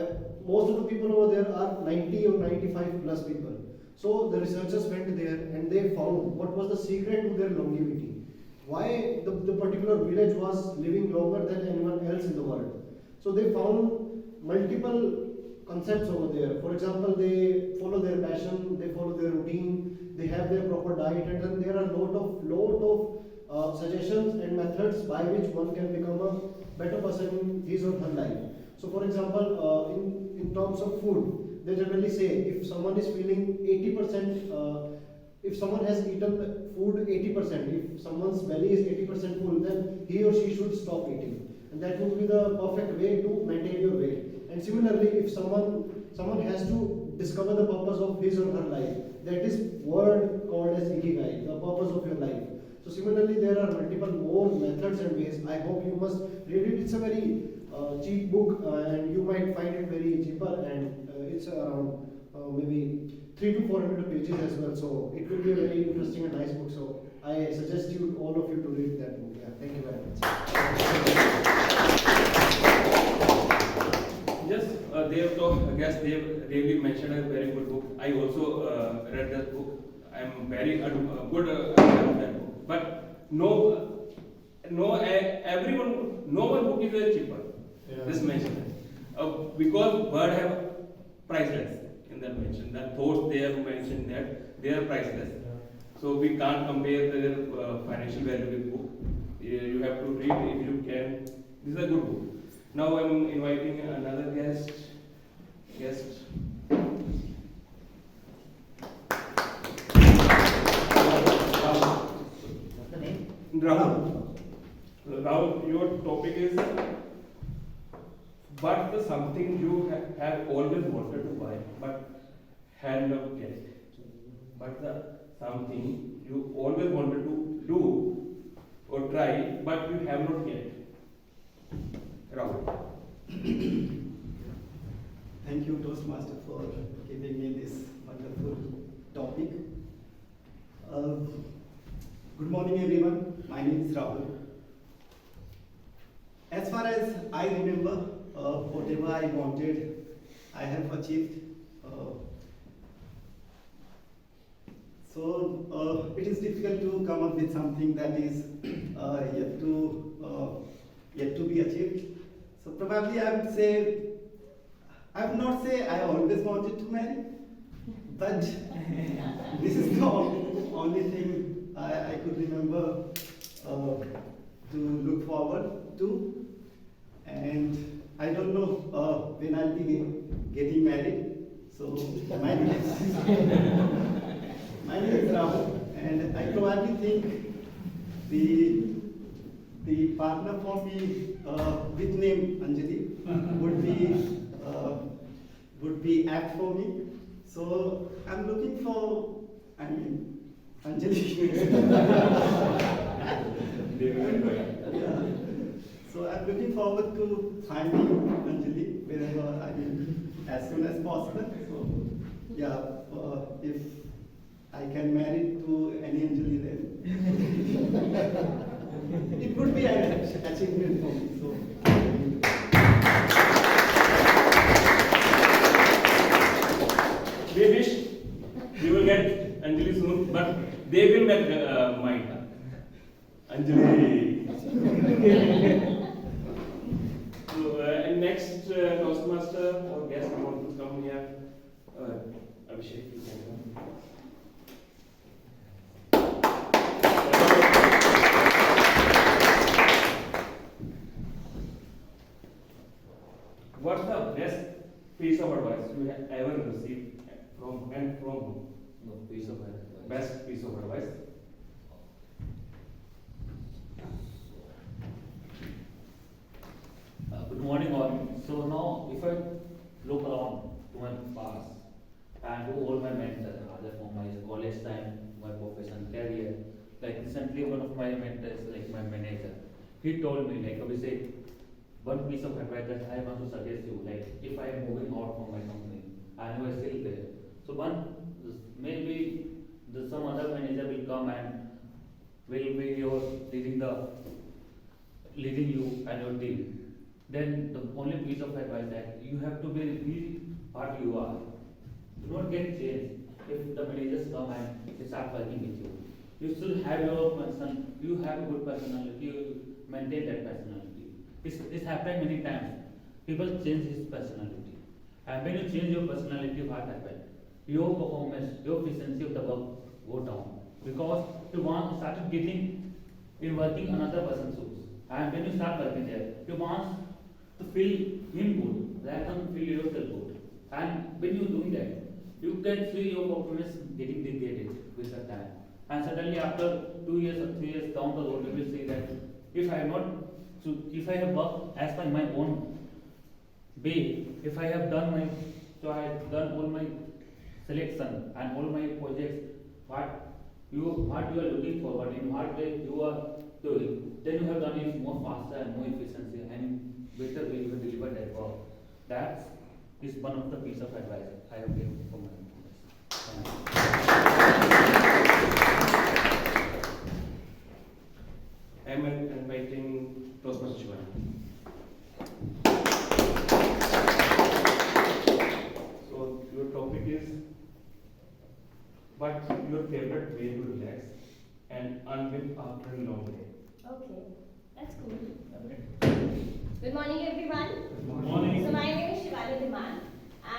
most of the people over there are 90 or 95 plus people. So the researchers went there and they found what was the secret to their longevity. Why the particular village was living longer than anyone else in the world. So they found multiple concepts over there. For example, they follow their passion, they follow their routine, they have their proper diet, and then there are lot of suggestions and methods by which one can become a better person in his or her life. So for example, in terms of food, they generally say if someone is feeling 80%, if someone has eaten food 80%, if someone's belly is 80% full, then he or she should stop eating. And that would be the perfect way to maintain your weight. And similarly, if someone has to discover the purpose of his or her life, that is word called as Ikigai, the purpose of your life. So similarly, there are multiple more methods and ways. I hope you must read it. It's a very cheap book, and you might find it very cheaper, and it's around maybe 300 to 400 pages as well. So it will be a very interesting and nice book. So I suggest you all of you to read that book. Yeah, thank you very much. Yes, they have talked, I guess they have really mentioned a very good book. I also read that book. I am very good aware of that book. But no one book is very cheaper. Yeah. This mentioned because word have priceless in that mention. The thoughts they have mentioned that they are priceless. So we can't compare their financial value with book. You have to read if you can. This is a good book. Now I'm inviting another guest. Rahul, your topic is what's the something you have always wanted to buy but had not get. But the something you always wanted to do or try but you have not yet. Rahul. Thank you, Toastmaster, for giving me this wonderful topic. Good morning, everyone. My name is Rahul. As far as I remember, whatever I wanted, I have achieved. So it is difficult to come up with something that is yet to be achieved. So probably I would not say I always wanted to marry, but this is the only thing I could remember to look forward to. And I don't know when I'll be getting married. So my name is Rahul, and I probably think the partner for me with name Anjali would be apt for me. So I'm looking for, Anjali. Yeah. So I'm looking forward to finding Anjali wherever I mean as soon as possible. So yeah, if I can marry to any Anjali, then it would be an achievement for me. So. We wish we will get Anjali soon, but they will get mine. Anjali. So, and next Toastmaster or guest who want to come here, Abhishek, you can come. What's the best piece of advice you have ever received from whom? No, piece of advice. Best piece of advice. my mentor, like my manager, he told me like Abhishek, one piece of advice that I want to suggest you, like if I am moving out from my company, I know I still there. So maybe some other manager will come and will be your leading you and your team. Then the only piece of advice that you have to be what you are. Do not get changed if the managers come and they start working with you. You still have your person, you have a good personality, you maintain that personality. This happened many times. People change his personality. And when you change your personality, what happens? Your performance, your efficiency of the work go down. Because you started getting in working another person's shoes. And when you start working there, you want to feel him good rather than feel yourself good. And when you doing that, you can see your performance getting degraded with the time. And suddenly after 2 years or 3 years down the road, you will see that if I have worked as per my own way, if I have done all my selection and all my projects, what you are looking forward in what way you are doing, then you have done it more faster and more efficiency and better way you have delivered that work. That is one of the piece of advice I have given for my I am inviting Toastmaster Shivani. So your topic is what's your favorite way to relax and unwind after a long day? Okay, that's cool. Good morning, everyone. Good morning. So my name is Shivani Dhiman,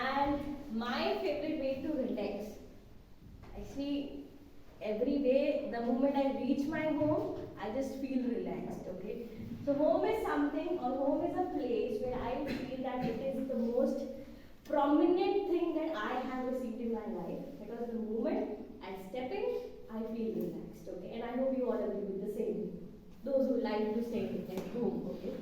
and my favorite way to relax. Actually, every day, the moment I reach my home, I just feel relaxed. Okay. So home is something, or home is a place where I feel that it is the most prominent thing that I have received in my life, because the moment I step in, I feel relaxed. Okay. And I hope you all agree with the same. Those who like to stay at home. Okay.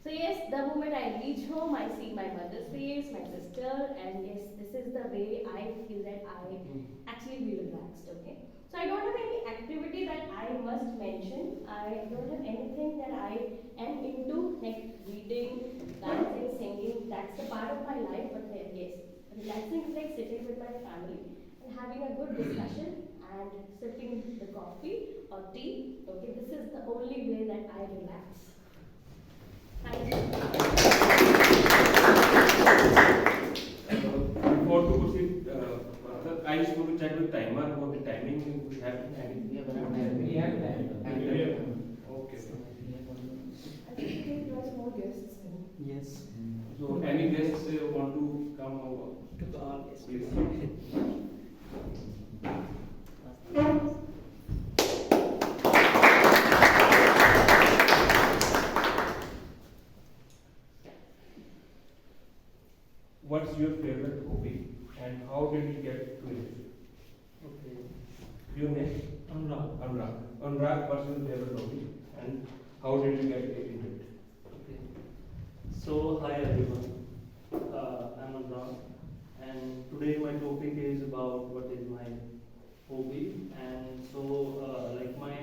So yes, the moment I reach home, I see my mother's face, my sister, and yes, this is the way I feel that I actually feel relaxed. Okay. So I don't have any activity that I must mention. I don't have anything that I am into, like reading, dancing, singing. That's the part of my life. But yes, relaxing is like sitting with my family and having a good discussion and sipping the coffee or tea. Okay, this is the only way that I relax. Thank you. Before to proceed further, I just want to check the timer about the timing we have. We have time. Okay. I think there was more guests. Yes. So any guests want to come over? Yes, Please. What's your favorite hobby and how did you get to it? Okay. Your name? Anurag. Anurag, what's your favorite hobby and how did you get into it? Okay. So, hi everyone. I'm Anurag, and today my topic is about what is my hobby. And so, like my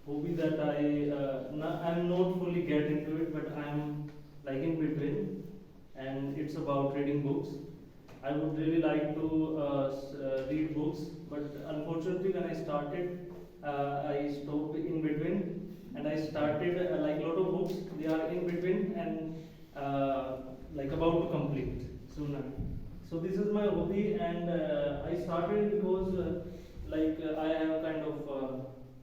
hobby that I'm not fully get into it, but I'm like in between, and it's about reading books. I would really like to read books, but unfortunately, when I started, I stopped in between, and I started like a lot of books. They are in between and like about to complete sooner. So this is my hobby, and I started because I have kind of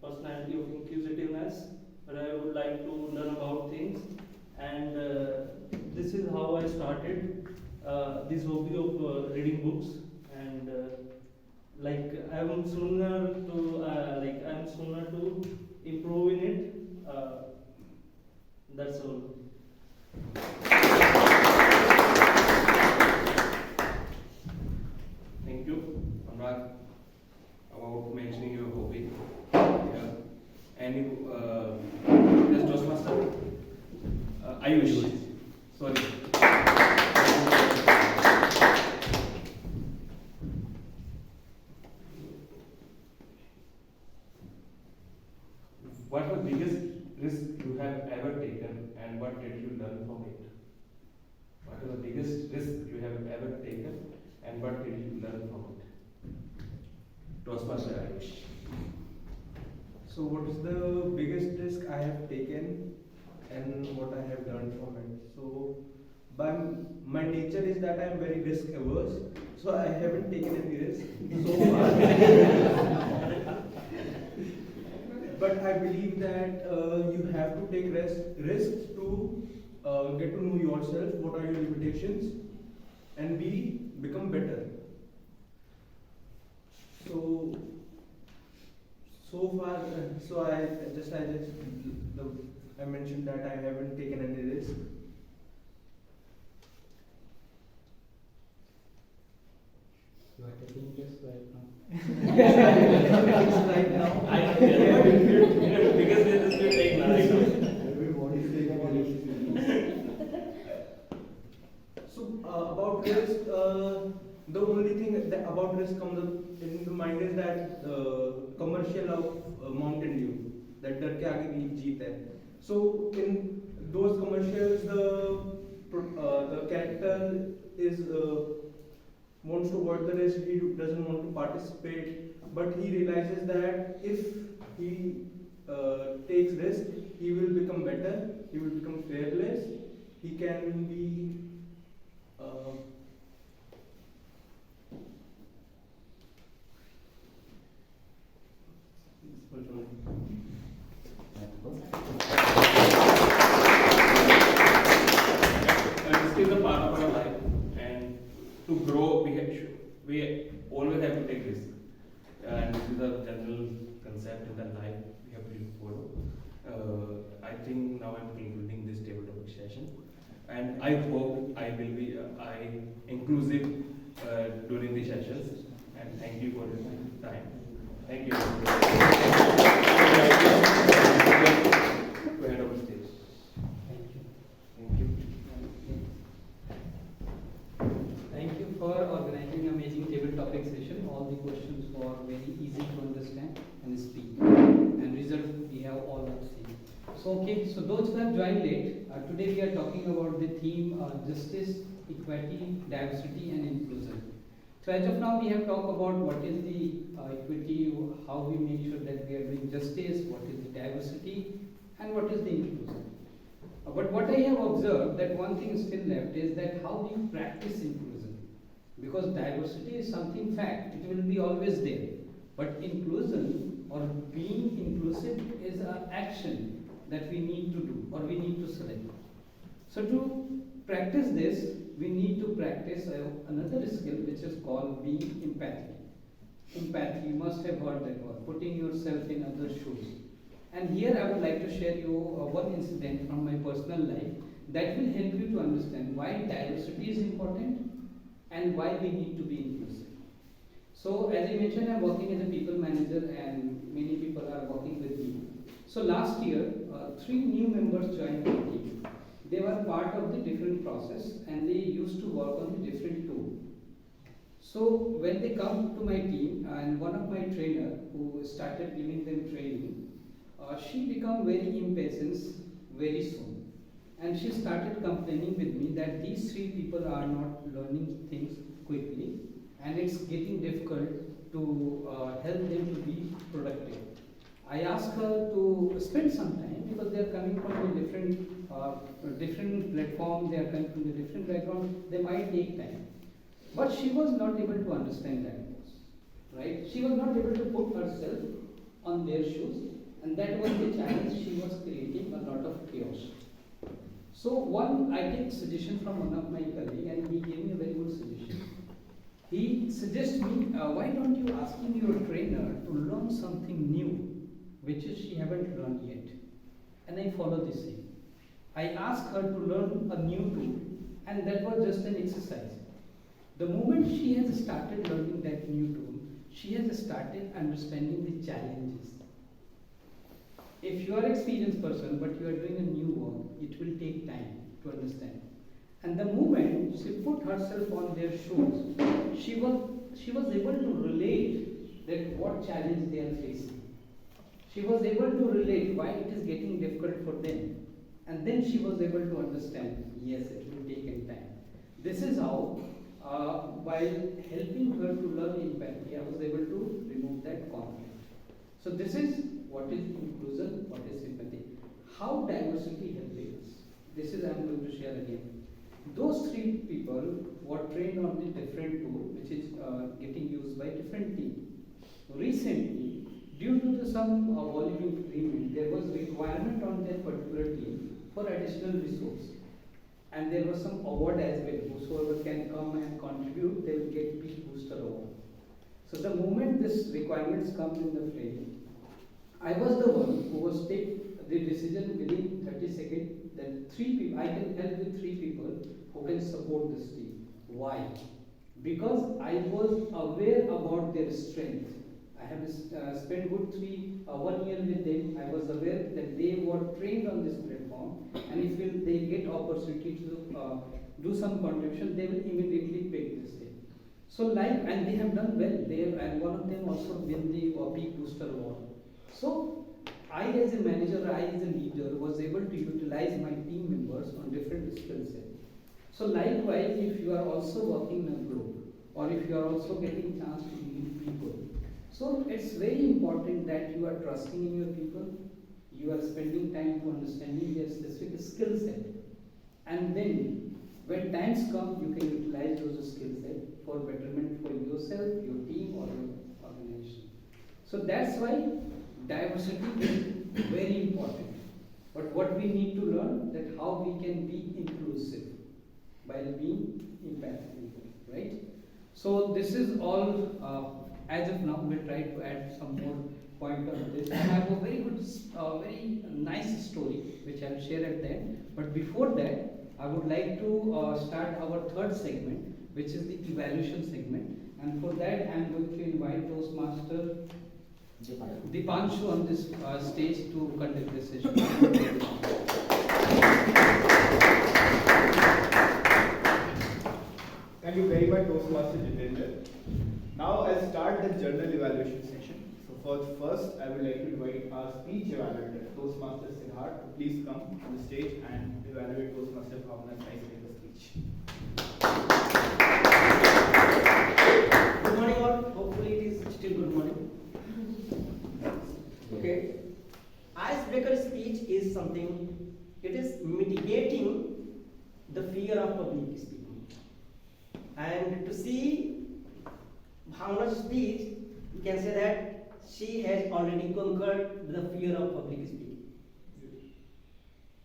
personality of inquisitiveness, where I would like to learn about things, and this is how I started this hobby of reading books, and I'm sooner to improve in it. That's all. Thank you, Anurag, about mentioning your hobby. Yeah. Any yes, Toastmaster? Ayush. Sorry. What was the biggest risk you have ever taken and what did you learn from it? What is the biggest risk you have ever taken and what did you learn from it? Toastmaster Ayush. So what is the biggest risk I have taken and what I have learned from it? So by my nature is that I am very risk averse, so I haven't taken any risk so far. But I believe that you have to take risks to get to know yourself, what are your limitations, and become better. So far, I mentioned that I haven't taken any risk. You are taking this right now. Right now. Biggest risk you take now. Everybody is taking a risk. So about risk, the only thing that about risk comes up in the mind is that commercial of Mountain Dew, that डर के आगे भी जीत है. So in those commercials, the character is wants to avoid the risk. He doesn't want to participate, but he realizes that if he takes risk, he will become better. He will become fearless. He can be Risk is a part of our life, and to grow, we always have to take risk. And this is a general concept in the life we have to follow. I think now I'm concluding this table topic session, and I hope I will be inclusive during the sessions. And thank you for your time. Thank you. To hand over stage. Thank you. Thank you. Thank you for organizing amazing table topic session. All the questions were very easy to understand and speak. And result we have all seen. So okay, so those who have joined late, today we are talking about the theme justice, equity, diversity and inclusion. So as of now we have talked about what is the equity, how we make sure that we are doing justice, what is the diversity and what is the inclusion. But what I have observed that one thing is still left is that how we practice inclusion. Because diversity is something fact, it will be always there. But inclusion or being inclusive is an action that we need to do or we need to select. So to practice this, we need to practice another skill which is called being empathic. Empathy, you must have heard that word, putting yourself in others' shoes. And here I would like to share you one incident from my personal life that will help you to understand why diversity is important and why we need to be inclusive. So as I mentioned, I'm working as a people manager and many people are working with me. So last year, 3 new members joined my team. They were part of the different process and they used to work on the different tool. So when they come to my team and one of my trainer who started giving them training, she became very impatient very soon. And she started complaining with me that these 3 people are not learning things quickly and it's getting difficult to help them to be productive. I asked her to spend some time because they are coming from a different platform, they are coming from a different background, they might take time. But she was not able to understand that, right? She was not able to put herself on their shoes, and that was the challenge. She was creating a lot of chaos. So I take suggestion from one of my colleagues and he gave me a very good suggestion. He suggests me, why don't you ask your trainer to learn something new, which she haven't learned yet. And I follow this thing. I asked her to learn a new tool and that was just an exercise. The moment she has started learning that new tool, she has started understanding the challenges. If you are an experienced person but you are doing a new work, it will take time to understand. And the moment she put herself on their shoes, she was able to relate that what challenge they are facing. She was able to relate why it is getting difficult for them. And then she was able to understand, yes, it will take time. This is how, while helping her to learn empathy, I was able to remove that conflict. So this is what is inclusion, what is sympathy. How diversity helps us. This is I am going to share again. Those three people were trained on the different tool, which is getting used by different teams. Recently, due to some volume agreement, there was requirement on that particular team for additional resource. And there was some award as well. Whosoever can come and contribute, they will get Peak Booster Award. So the moment this requirements comes in the frame, I was the one who was take the decision within 30 seconds that three people, I can help with three people who can support this team. Why? Because I was aware about their strength. I have spent good 1 year with them. I was aware that they were trained on this platform, and if they get opportunity to do some contribution, they will immediately pick this thing. So and they have done well. And one of them also win the Peak Booster Award. So I as a manager, I as a leader was able to utilize my team members on different skill sets. So likewise, if you are also working in a group, or if you are also getting chance to meet people, so it's very important that you are trusting in your people, you are spending time to understanding their specific skill set, and then when times come, you can utilize those skill set for betterment for yourself, your team, or your organization. So that's why diversity is very important. But what we need to learn that how we can be inclusive while being empathic, right? So this is all. As of now, we'll try to add some more point on this. I have a very good, very nice story which I'll share at the end. But before that, I would like to start our third segment, which is the evaluation segment. And for that, I'm going to invite Toastmaster Dipanshu on this stage to conduct this session. Thank you very much, Toastmaster Jitendra. Now I'll start the journal evaluation session. So first, I would like to invite our speech evaluator, Toastmaster Siddharth, to please come on the stage and evaluate Toastmaster Bhavna's icebreaker speech. Good morning all. Hopefully it is still good morning. Okay. Icebreaker speech is something, it is mitigating the fear of public speaking. And to see Bhavna's speech, you can say that she has already conquered the fear of public speaking.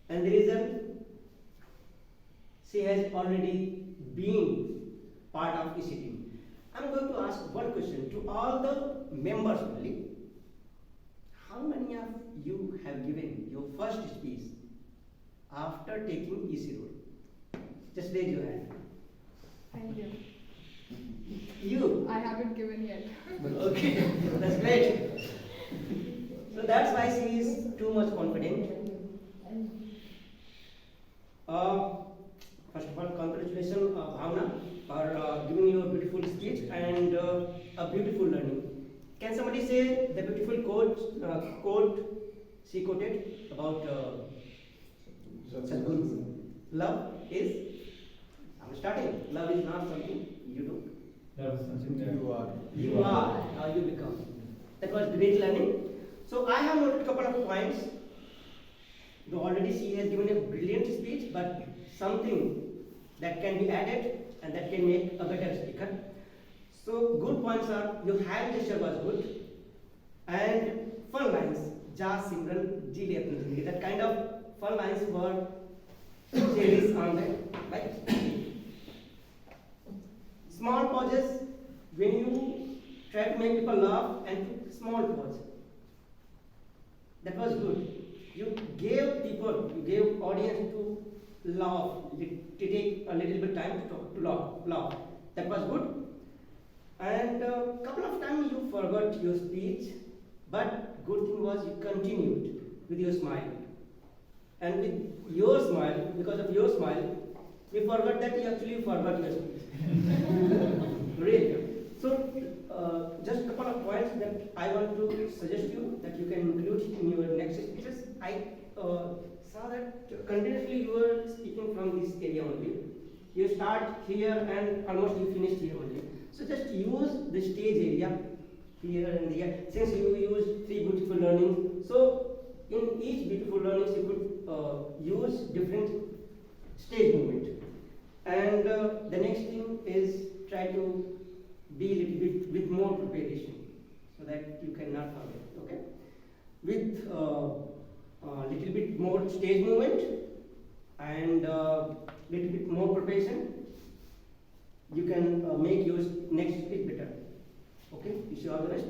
And the reason, she has already been part of EC team. I'm going to ask one question to all the members only. How many of you have given your first speech after taking EC role? Just raise your hand. Thank you. You? I haven't given yet. Okay, that's great. So that's why she is too much confident. First of all, congratulations, Bhavna, for giving you a beautiful speech and a beautiful learning. Can somebody say the beautiful quote she quoted about Sadhguru? Love is, I'm starting, love is not something you do. Love is something that you are. You are how you become. That was great learning. So I have noted a couple of points. Though already she has given a brilliant speech, but something that can be added and that can make a better speaker. So good points are, your hand gesture was good, and fun lines, Ja Simran Ji Le Apni Zindagi. That kind of fun lines were series on that, right? Small pauses, when you try to make people laugh and took small pause. That was good. You gave people, you gave audience to laugh, to take a little bit time to laugh. That was good. And a couple of times you forgot your speech, but good thing was you continued with your smile. And with your smile, because of your smile, we forgot that you actually forgot your speech. Really. So just a couple of points that I want to suggest you that you can include in your next speeches. I saw that continuously you are speaking from this area only. You start here and almost you finish here only. So just use the stage area here and there. Since you use 3 beautiful learnings, so in each beautiful learnings you could use different stage movement. And the next thing is try to be a little bit with more preparation so that you cannot forget. Okay, with little bit more stage movement and little bit more preparation, you can make your next speech better. Okay, wish you all the best.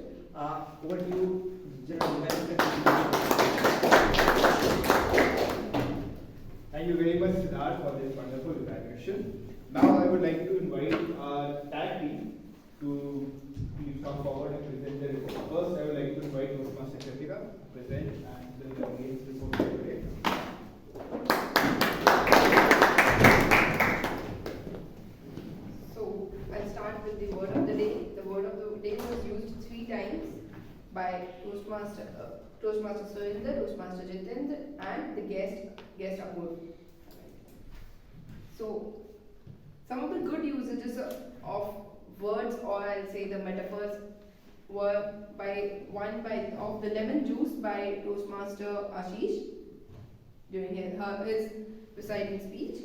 Over to you, General Manager. Thank you very much, Siddharth, for this wonderful evaluation. Now I would like to invite our tag team to please come forward and present their report. First, I would like to invite Toastmaster Kritika to present and the games report for today. So I'll start with the word of the day. The word of the day was used 3 times by Toastmaster Surendra, Toastmaster Jitendra, and the guest Apur. So some of the good usages of words, or I'll say the metaphors, were of the lemon juice by Toastmaster Ashish during his presiding speech.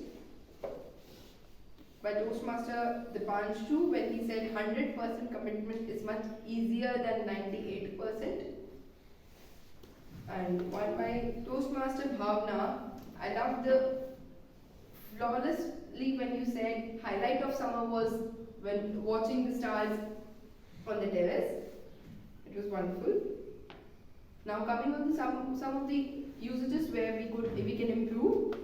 By Toastmaster Dipanshu when he said 100% commitment is much easier than 98%. And one by Toastmaster Bhavna. I loved the flawlessly when you said highlight of summer was when watching the stars on the terrace. It was wonderful. Now coming on to some of the usages where we can improve.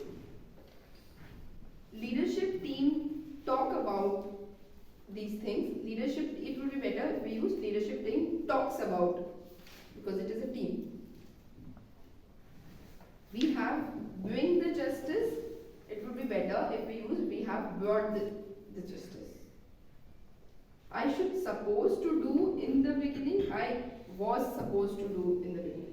Leadership team talk about these things. Leadership, it would be better if we use leadership team talks about, because it is a team. We have doing the justice. It would be better if we use we have brought the justice. I should supposed to do in the beginning. I was supposed to do in the beginning.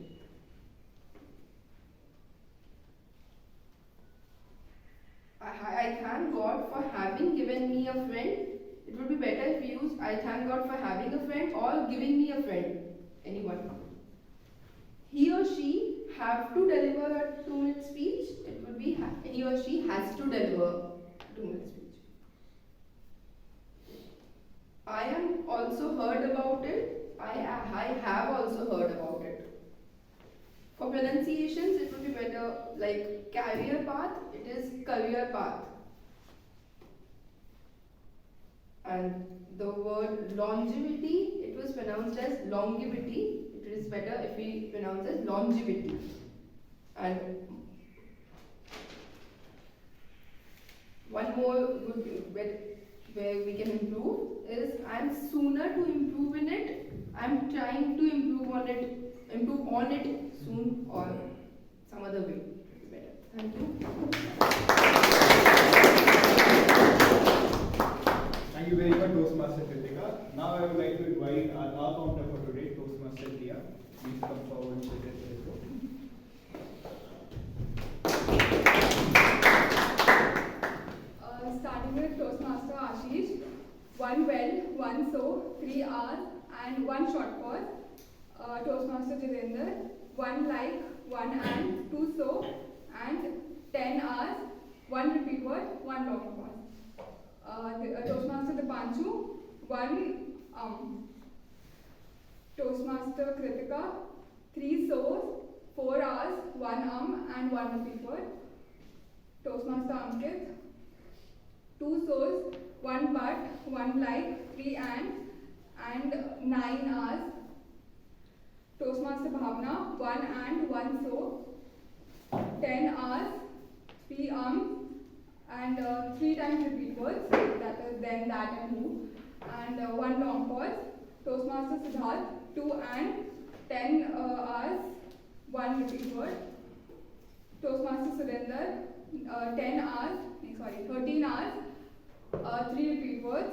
I thank God for having given me a friend. It would be better if we use I thank God for having a friend or giving me a friend. Anyone. He or she have to deliver a 2-minute speech. It would be he or she has to deliver a 2-minute speech. I am also heard about it. I have also heard about it. For pronunciations, it would be better like career path, it is career path. And the word longevity, it was pronounced as longevity. It is better if we pronounce as longevity. And one more good where we can improve is I'm sooner to improve in it. I'm trying to improve on it soon or some other way. It's better. Thank you. Thank you very much, Toastmaster Kritika. Now I would like to invite our counter for today, Toastmaster Priya. Please come forward and present the report. Starting with Toastmaster Ashish, 1 well, 1 so, 3 hours, and 1 short pause. Toastmaster Jitendra, 1 like, 1 and, 2 so, and 10 hours, 1 repeat word, 1 long pause. Toastmaster Dipanshu, 1 Toastmaster Kritika, 3 so's, 4 hours, 1 and 1 repeat word. Toastmaster Ankit, 2 so's, 1 but, 1 like, 3 and 9 hours. Toastmaster Bhavna, 1 and 1 so, 10 hours, 3 and 3 times repeat words, that is then, that and who, and 1 long pause. Toastmaster Siddharth, 2 and 10 hours, 1 repeat word. Toastmaster Surendra, 13 hours, 3 repeat words.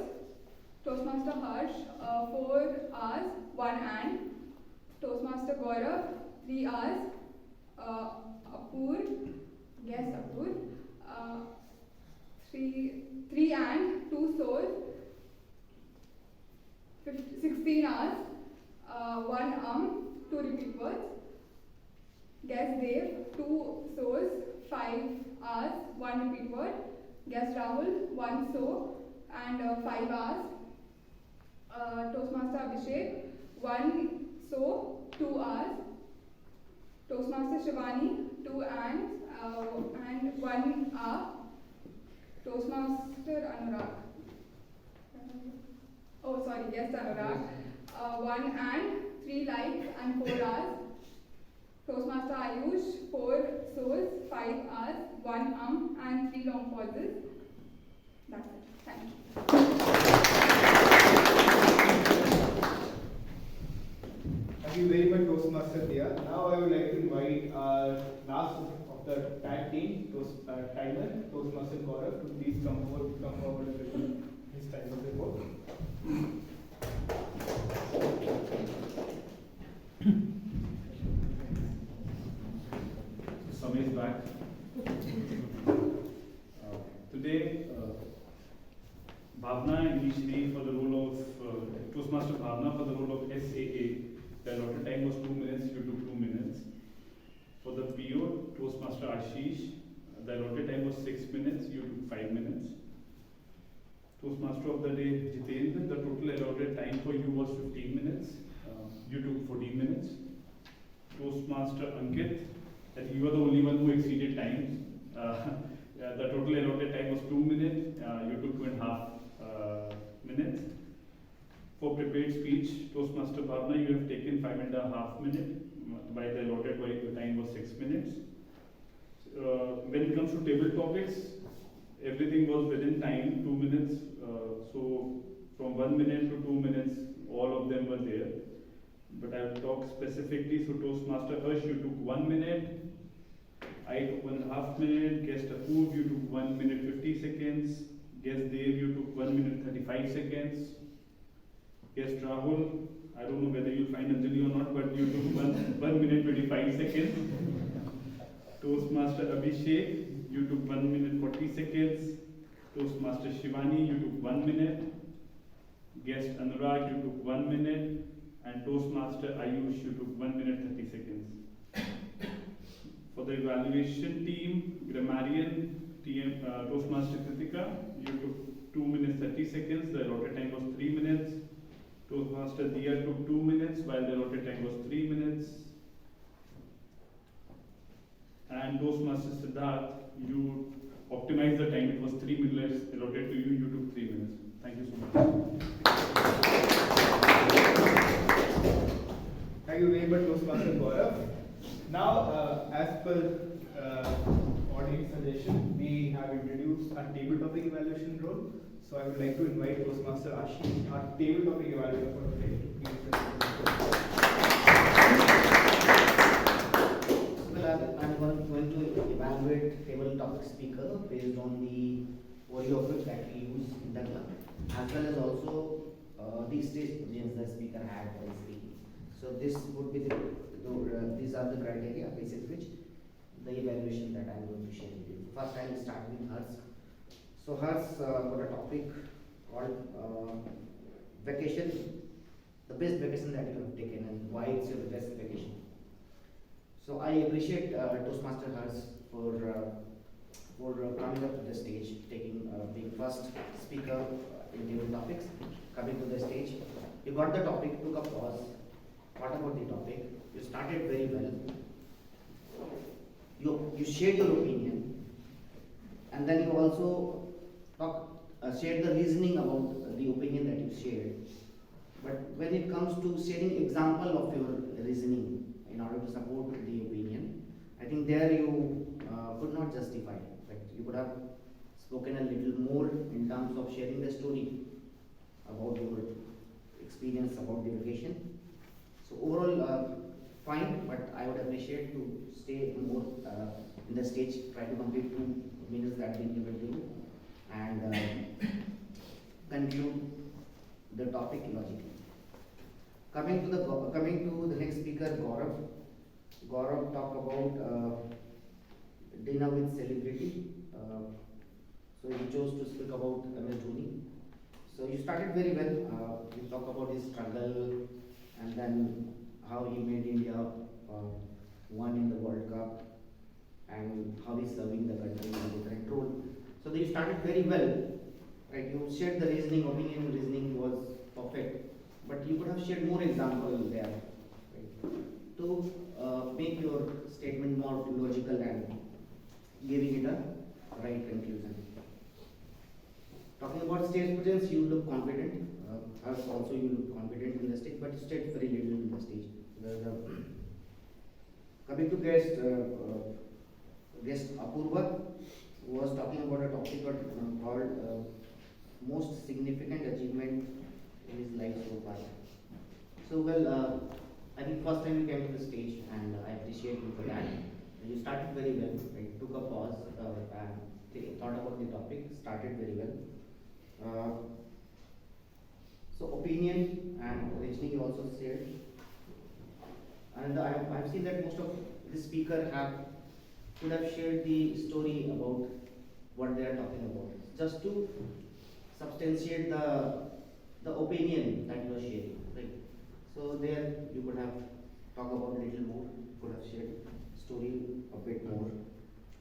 Toastmaster Harsh, 4 hours, 1 and. Toastmaster Gaurav, 3 hours. Apur, yes, Apur, 3 and 2 sours, 16 hours, 1 2 repeat words. Guess Dev, 2 sours, 5 hours, 1 repeat word. Guess Rahul, 1 so and 5 hours. Toastmaster Abhishek, 1 so, 2 hours. Toastmaster Shivani, 2 and 1 hour. Toastmaster Anurag. Oh, sorry, yes, Anurag. 1 and 3 likes and 4 hours. Toastmaster Ayush, 4 sours, 5 hours, 1 and 3 long pauses. That's it. Thank you. Thank you very much, Toastmaster Dia. Now I would like to invite our last of the tag team, timer, Toastmaster Gaurav, to please come forward and present his timer report. Samay is back. Today, Bhavna initially for the role of Toastmaster Bhavna for the role of SAA. The allotted time was 2 minutes, you took 2 minutes. For the PO, Toastmaster Ashish, the allotted time was 6 minutes, you took 5 minutes. Toastmaster of the day, Jitendra, the total allotted time for you was 15 minutes, you took 14 minutes. Toastmaster Ankit, that you were the only one who exceeded time. The total allotted time was 2 minutes, you took 2.5 minutes. For prepared speech, Toastmaster Bhavna, you have taken 5.5 minutes, by the allotted time was 6 minutes. When it comes to table topics, everything was within time, 2 minutes. So from 1 minute to 2 minutes, all of them were there. But I will talk specifically. So Toastmaster Harsh, you took 1 minute. I took 1.5 minutes. Guest Apurv, you took 1 minute 50 seconds. Guest Dev, you took 1 minute 35 seconds. Guest Rahul, I don't know whether you'll find Anjali or not, but you took 1 minute 25 seconds. Toastmaster Abhishek, you took 1 minute 40 seconds. Toastmaster Shivani, you took 1 minute. Guest Anurag, you took 1 minute. And Toastmaster Ayush, you took 1 minute 30 seconds. For the evaluation team, grammarian, Toastmaster Kritika, you took 2 minutes 30 seconds. The allotted time was 3 minutes. Toastmaster Dia took 2 minutes, while the allotted time was 3 minutes. And Toastmaster Siddharth, you optimized the time. It was 3 minutes allotted to you. You took 3 minutes. Thank you so much. Thank you very much, Toastmaster Gaurav. Now, as per audience suggestion, we have introduced a table topic evaluation role. So I would like to invite Toastmaster Ashish, our table topic evaluator for today, to please present. Well, I'm going to evaluate table topic speaker based on the audio of it that we use in the club, as well as also the stage presence the speaker had while speaking. So this would be these are the criteria basis which the evaluation that I'm going to share with you. First, I will start with Hers. So Hers got a topic called vacation, the best vacation that you have taken and why it's your best vacation. So I appreciate Toastmaster Hers for coming up to the stage, being first speaker in table topics, coming to the stage. You got the topic, took a pause, thought about the topic, you started very well. You shared your opinion, and then you also shared the reasoning about the opinion that you shared. But when it comes to sharing example of your reasoning in order to support the opinion, I think there you could not justify. But you could have spoken a little more in terms of sharing the story about your experience about the vacation. So overall, fine, but I would appreciate to stay more in the stage, try to complete 2 minutes that we given to you, and conclude the topic logically. Coming to the next speaker, Gaurav. Gaurav talk about dinner with celebrity. So he chose to speak about MS Dhoni. So you started very well. You talk about his struggle and then how he made India won in the World Cup and how he's serving the country in a different role. So you started very well. Right? You shared the reasoning was perfect, but you could have shared more examples there, right? To make your statement more logical and giving it a right conclusion. Talking about stage presence, you look confident. As also you look confident in the stage, but you stayed very little in the stage. Coming to guest Apurva was talking about a topic called most significant achievement in his life so far. So well, I think first time you came to the stage, and I appreciate you for that. You started very well. Right? Took a pause and thought about the topic. Started very well. So opinion and reasoning you also shared. And I've seen that most of the speaker could have shared the story about what they are talking about, just to substantiate the opinion that you are sharing. Right? So there you could have talked about a little more, could have shared story a bit more.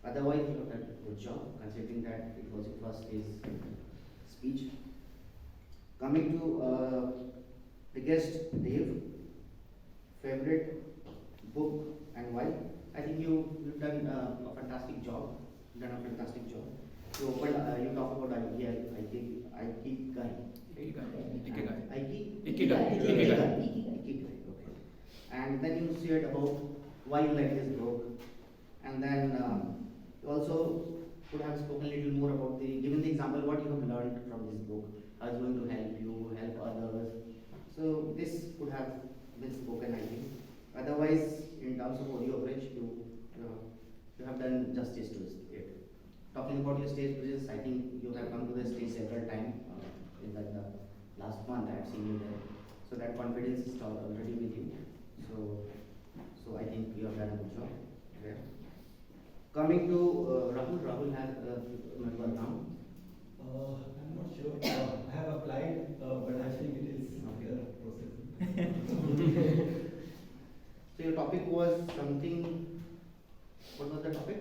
Otherwise, you have done a good job considering that it was your first day's speech. Coming to the guest Dave, favorite book and why? I think you've done a fantastic job. You opened, you talk about Ikigai. Okay. And then you shared about why you like this book, and then you also could have spoken a little more about given the example what you have learned from this book, how it's going to help you, help others. So this could have been spoken, I think. Otherwise, in terms of audio bridge, you have done justice to it. Talking about your stage presence, I think you have come to the stage several times in the last month. I have seen you there, so that confidence is already with you. So I think you have done a good job there. Coming to Rahul. Rahul has a member now. I'm not sure. I have applied, but I think it is a process. So your topic was something. What was the topic?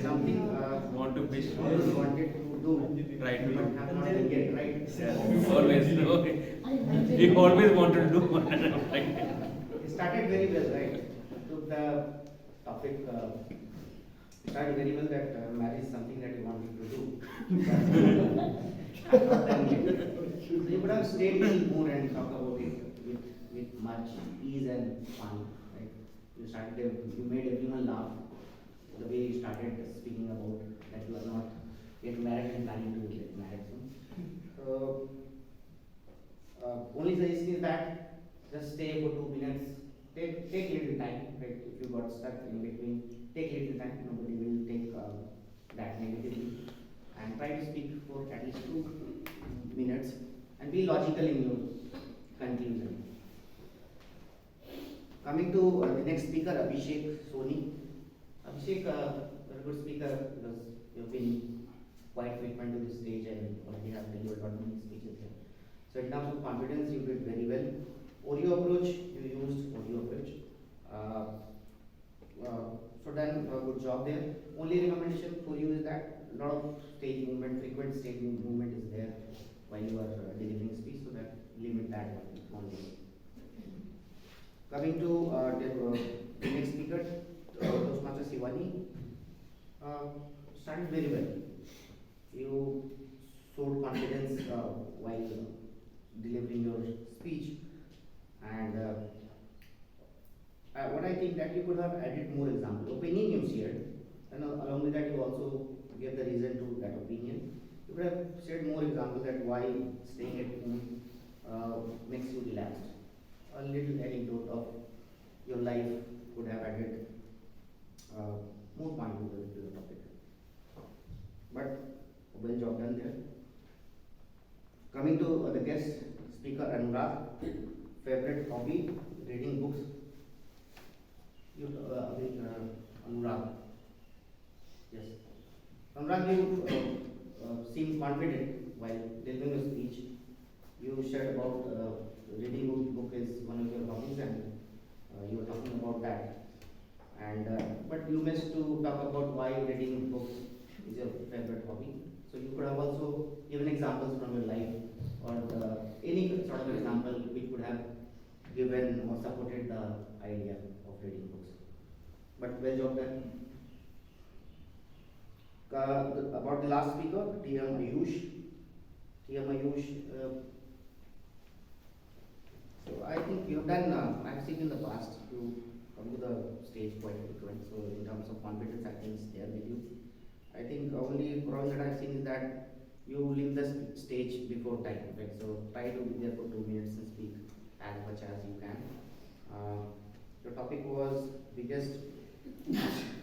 Something want to wish you wanted to do, right, but have not done yet, right? Yeah. Always, no. We always wanted to do right. It started very well, right? Took the topic. Started very well that marriage is something that you wanted to do. Have not done yet. So you could have stayed a little more and talk about it with much ease and fun, right? You made everyone laugh the way you started speaking about that you are not yet married and planning to get married soon. Only suggestion is that just stay for 2 minutes. Take little time, right? If you got stuck in between, take little time. Nobody will take that negatively. And try to speak for at least 2 minutes and be logical in your conclusion. Coming to the next speaker, Abhishek Soni. Abhishek, very good speaker because you've been quite frequent to this stage and already have delivered not many speeches here. So in terms of confidence, you did very well. Audio approach, you used audio approach. So then, good job there. Only recommendation for you is that a lot of stage movement, frequent stage movement is there while you are delivering speech, so that limit that one only. Coming to the next speaker, Toastmaster Shivani, started very well. You showed confidence while delivering your speech, and what I think that you could have added more example. Opinion you shared, and along with that you also gave the reason to that opinion. You could have shared more examples that why staying at home makes you relaxed. A little anecdote of your life could have added more point to the topic. But well job done there. Anurag. Yes. Anurag, you seem confident while delivering your speech. You shared about reading book is one of your hobbies, and you were talking about that. And but you missed to talk about why reading books is your favorite hobby. So you could have also given examples from your life, or any sort of example which would have given or supported the idea of reading books. But well job done. About the last speaker, TM Ayush. TM Ayush. So I think you've done. I've seen in the past you come to the stage quite frequent. So in terms of confidence, I think it's there with you. I think only problem that I've seen is that you leave the stage before time. Right? So try to be there for 2 minutes and speak as much as you can. The topic was biggest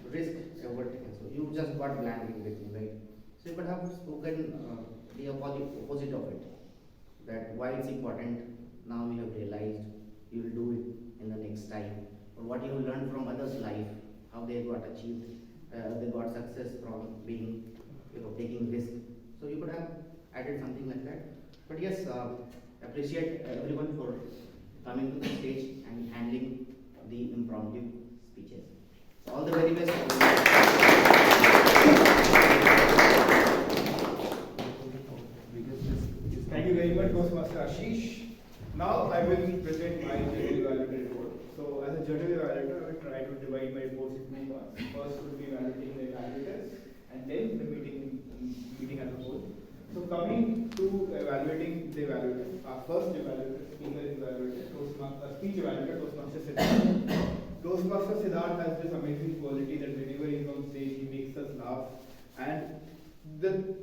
risk ever taken. So you just got blank in between, right? So you could have spoken the opposite of it. That why it's important. Now you have realized you will do it in the next time. Or what you have learned from others' life, how they got achieved, they got success from being, taking risk. So you could have added something like that. But yes, appreciate everyone for coming to the stage and handling the impromptu speeches. So all the very best. Thank you very much, Toastmaster Ashish. Now I will present my JEDI evaluator report. So as a JEDI evaluator, I will try to divide my reports into 2 parts. First would be evaluating the evaluators, and then the meeting as a whole. So coming to evaluating the evaluators, our first evaluator, speaker evaluator, speech evaluator, Toastmaster Siddharth. Toastmaster Siddharth has this amazing quality that whenever he's on stage, he makes us laugh. And the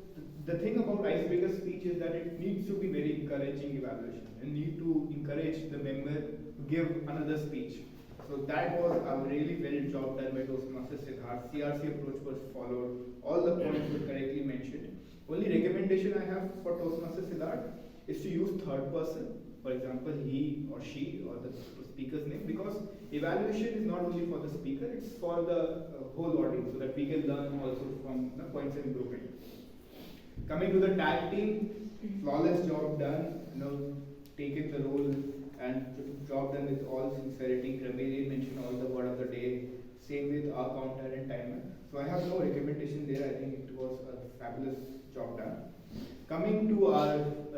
thing about icebreaker speech is that it needs to be very encouraging evaluation and need to encourage the member to give another speech. So that was a really well job done by Toastmaster Siddharth. CRC approach was followed. All the points were correctly mentioned. Only recommendation I have for Toastmaster Siddharth is to use third person. For example, he or she or the speaker's name, because evaluation is not only for the speaker, it's for the whole audience, so that we can learn also from the points of improvement. Coming to the tag team, flawless job done, taken the role and job done with all sincerity. Ramiri mentioned all the word of the day, same with our counter and timer. So I have no recommendation there. I think it was a fabulous job done. Coming to our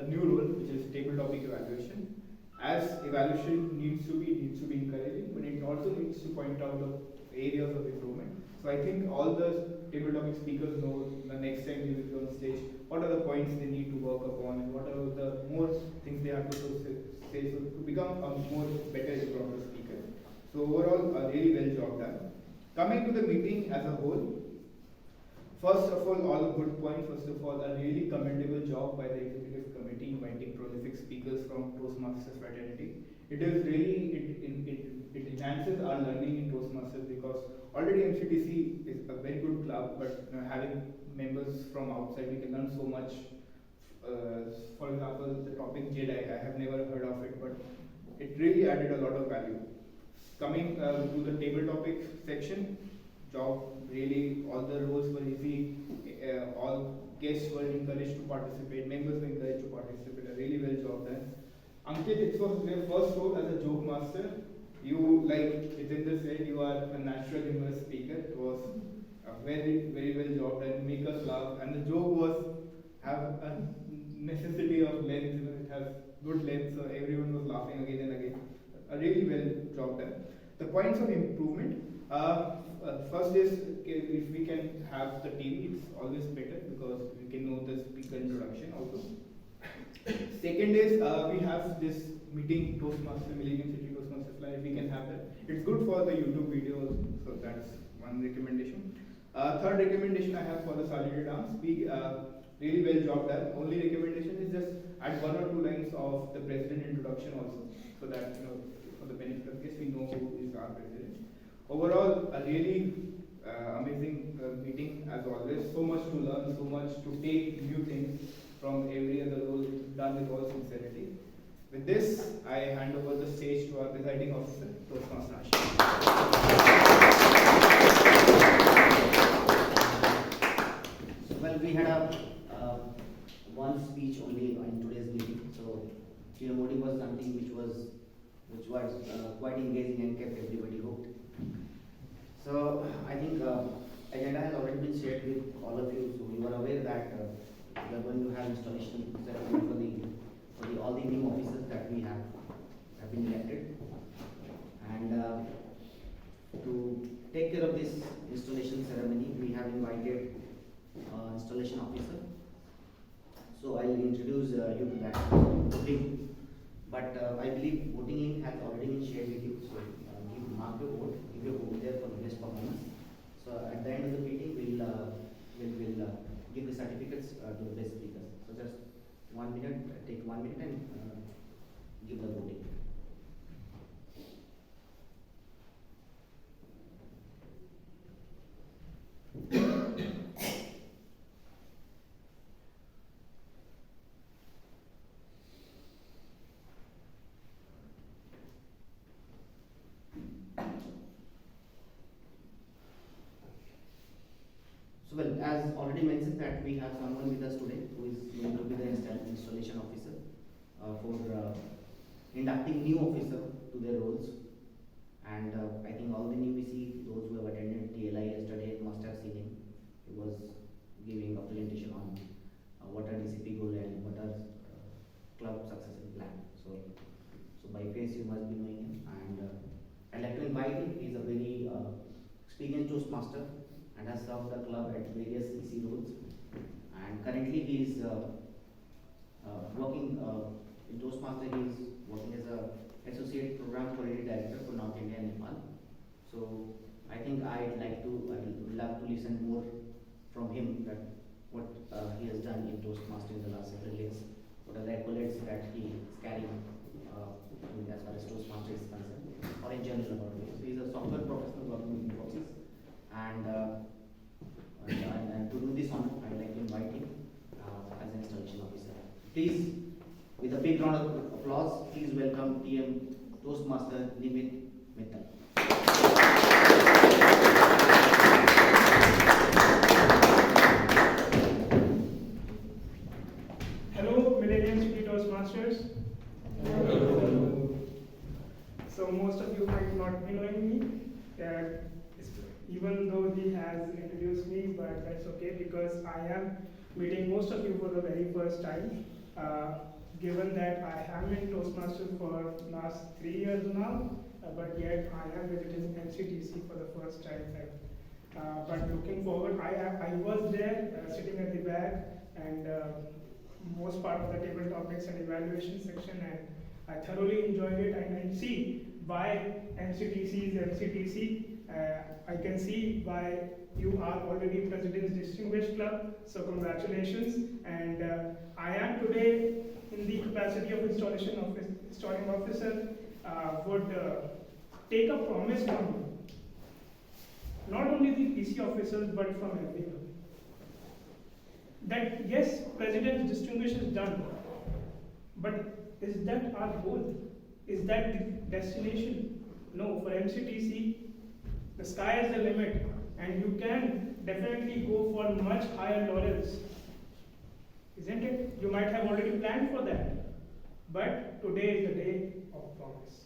new role, which is table topic evaluation. As evaluation needs to be encouraging, but it also needs to point out the areas of improvement. So I think all the table topic speakers know the next time they will be on stage, what are the points they need to work upon, and what are the more things they have to say so to become a more better impromptu speaker. So overall, a really well job done. Coming to the meeting as a whole, first of all good points. First of all, a really commendable job by the executive committee inviting prolific speakers from Toastmasters fraternity. It is really, it enhances our learning in Toastmasters, because already MCTC is a very good club, but having members from outside, we can learn so much. For example, the topic JEDI, I have never heard of it, but it really added a lot of value. Coming to the table topic section, job really, all the roles were easy, all guests were encouraged to participate, members were encouraged to participate, a really well job done. Ankit, it was your first role as a joke master. You, like Jitendra said, you are a natural humorous speaker. It was a very, very well job done, make us laugh, and the joke was have a necessity of length, it has good length, so everyone was laughing again and again. A really well job done. The points of improvement. First is, if we can have the TV, it's always better because we can know the speaker introduction also. Second is, we have this meeting Toastmaster, Millennium City Toastmasters Live, we can have that. It's good for the YouTube videos, so that's one recommendation. Third recommendation I have for the solitary dance, really well job done. Only recommendation is just add 1 or 2 lines of the president introduction also, so that for the benefit of guests, we know who is our president. Overall, a really amazing meeting as always. So much to learn, so much to take new things from every other role, done with all sincerity. With this, I hand over the stage to our presiding officer, Toastmaster Ashish. meeting which was quite engaging and kept everybody hooked. So I think agenda has already been shared with all of you, so you are aware that we are going to have installation ceremony for all the new officers that we have been elected, and to take care of this installation ceremony, we have invited installation officer. So I will introduce you to that voting. But I believe voting in has already been shared with you. So mark your vote, give your vote there for the best performance. So at the end of the meeting, we'll give the certificates to the best speakers. So just 1 minute, take 1 minute and give the voting. So well, as already mentioned that we have someone with us today who is going to be the installation officer for inducting new officer to their roles. And I think all the new VC, those who have attended TLI yesterday must have seen him. He was giving a presentation on what are DCP goal and what are club succession plan. So by face you must be knowing him. And I'd like to invite him. He is a very experienced Toastmaster and has served the club at various EC roles. And currently he is working in Toastmaster. He is working as a associate program coordinator director for North India and Nepal. So I think I would love to listen more from him that what he has done in Toastmaster in the last several years. What are the accolades that he is carrying as far as Toastmaster is concerned, or in general about it. So he is a software professional working in Infosys. And to do this honor, I would like to invite him as an installation officer. Please, with a big round of applause, please welcome TM Toastmaster Nimit Mittal. Hello, Millennium City Toastmasters. Hello. So most of you might not be knowing me, even though he has introduced me, but that's okay because I am meeting most of you for the very first time. Given that I have been Toastmaster for last 3 years now, but yet I am visiting MCTC for the first time. But looking forward, I was there sitting at the back and most part of the table topics and evaluation section, and I thoroughly enjoyed it. And I see why MCTC is MCTC. I can see why you are already President's Distinguished Club, so congratulations. And I am today in the capacity of installing officer, would take a promise from you, not only the PC officers but from everyone, that yes, President's Distinguished is done, but is that our goal? Is that the destination? No, for MCTC, the sky is the limit, and you can definitely go for much higher laurels, isn't it? You might have already planned for that, but today is the day of promise.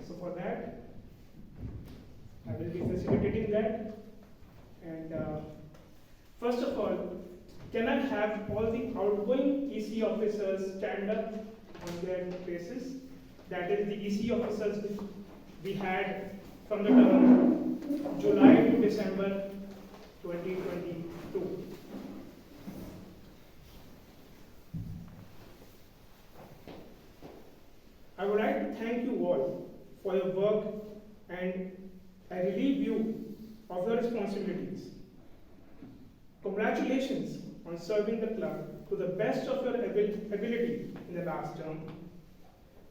So for that, I will be facilitating that. And first of all, can I have all the outgoing EC officers stand up on their places? That is the EC officers we had from the term July to December 2022. I would like to thank you all for your work, and I relieve you of your responsibilities. Congratulations on serving the club to the best of your ability in the last term.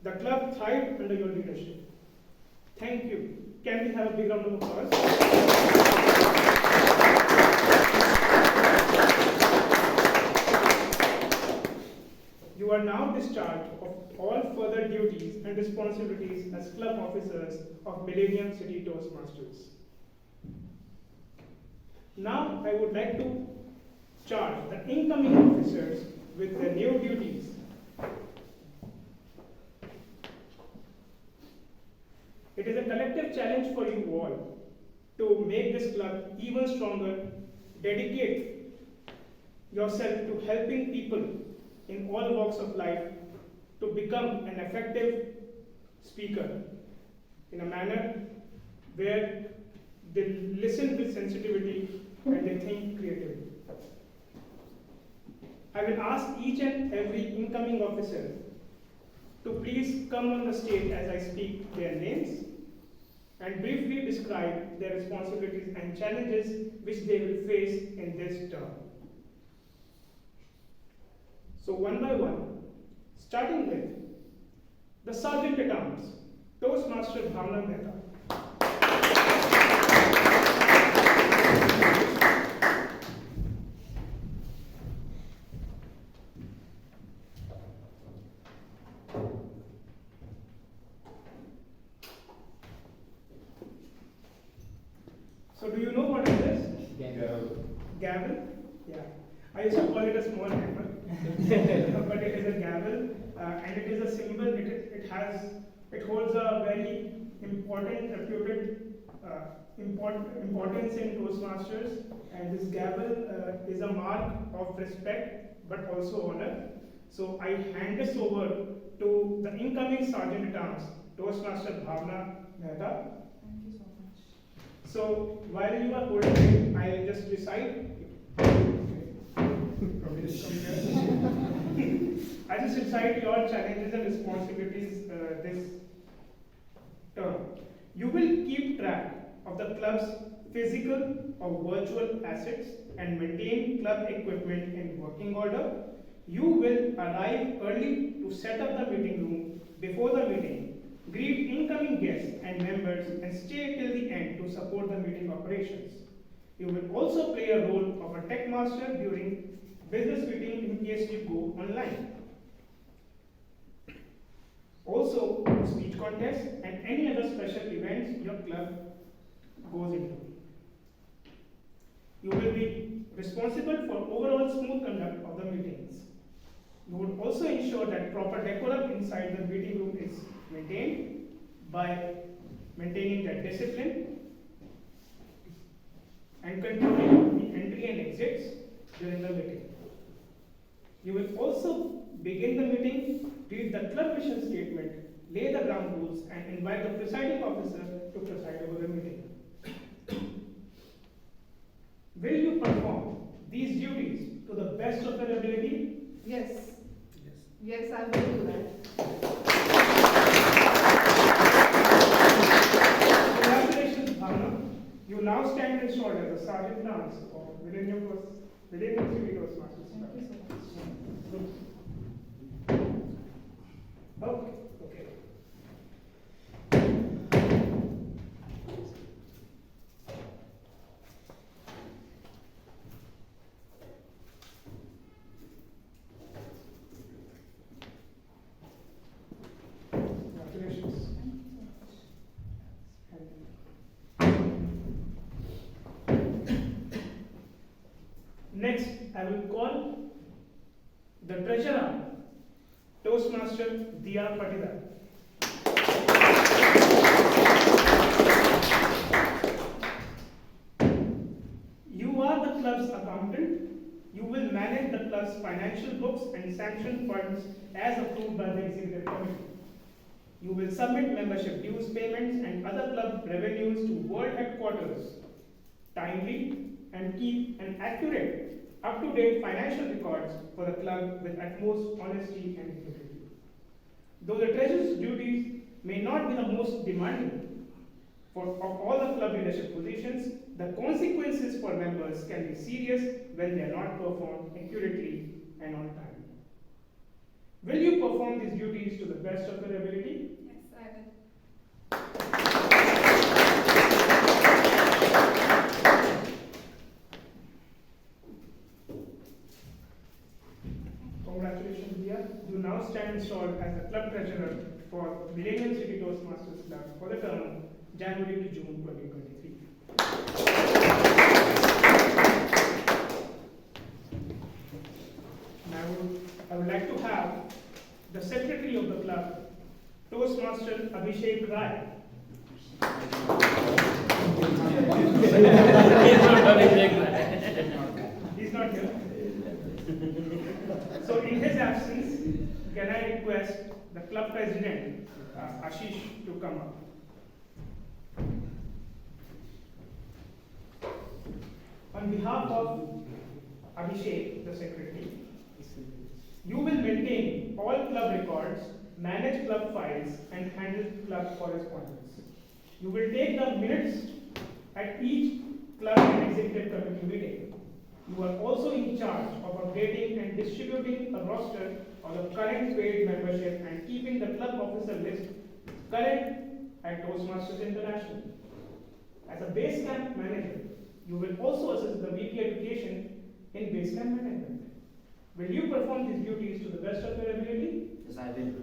The club thrived under your leadership. Thank you. Can we have a big round of applause? You are now discharged of all further duties and responsibilities as club officers of Millennium City Toastmasters. Now I would like to charge the incoming officers with their new duties. challenge for you all to make this club even stronger. Dedicate yourself to helping people in all walks of life to become an effective speaker in a manner where they listen with sensitivity and they think creatively. I will ask each and every incoming officer to please come on the stage as I speak their names and briefly describe their responsibilities and challenges which they will face in this term. So one by one, starting with the Sergeant at Arms, Toastmaster Bhavna Mehta. So do you know what is this? Gavel. Gavel? Yeah. I used to call it a small hammer, but it is a gavel, and it is a symbol. It holds a very important, reputed importance in Toastmasters, and this gavel is a mark of respect, but also honor. So I hand this over to the incoming Sergeant at Arms, Toastmaster Bhavna Mehta. Thank you so much. So while you are holding it, I'll just recite. I just recite your challenges and responsibilities this term. You will keep track of the club's physical or virtual assets and maintain club equipment in working order. You will arrive early to set up the meeting room before the meeting, greet incoming guests and members, and stay till the end to support the meeting operations. You will also play a role of a tech master during business meeting in case you go online. Also, speech contests and any other special events your club goes into. You will be responsible for overall smooth conduct of the meetings. You would also ensure that proper decorum inside the meeting room is maintained by maintaining that discipline and controlling the entry and exits during the meeting. You will also begin the meeting, read the club mission statement, lay the ground rules, and invite the presiding officer to preside over the meeting. Will you perform these duties to the best of your ability? Yes. Yes, I will do that. Congratulations, Bhavna. You now stand installed as a Sergeant Lance within your city Toastmasters. Thank you so much. Okay. Congratulations. Next, I will call the treasurer, Toastmaster Diya Patidar. You are the club's accountant. You will manage the club's financial books and sanction funds as approved by the executive committee. You will submit membership dues payments and other club revenues to world headquarters timely and keep an accurate, up-to-date financial records for the club with utmost honesty and integrity. Though the treasurer's duties may not be the most demanding of all the club leadership positions, the consequences for members can be serious when they are not performed accurately and on time. Will you perform these duties to the best of your ability? Yes, I will. Congratulations, dear. You now stand installed as the club treasurer for Millennium City Toastmasters Club for the term January to June 2023. Now, I would like to have the secretary of the club, Toastmaster Abhishek Rai. request the club president, Ashish, to come up. On behalf of Abhishek, the secretary, you will maintain all club records, manage club files, and handle club correspondence. You will take the minutes at each club and executive committee meeting. You are also in charge of updating and distributing a roster of the current paid membership and keeping the club officer list current at Toastmasters International. As a base camp manager, you will also assist the VP Education in base camp management. Will you perform these duties to the best of your ability? Yes, I will.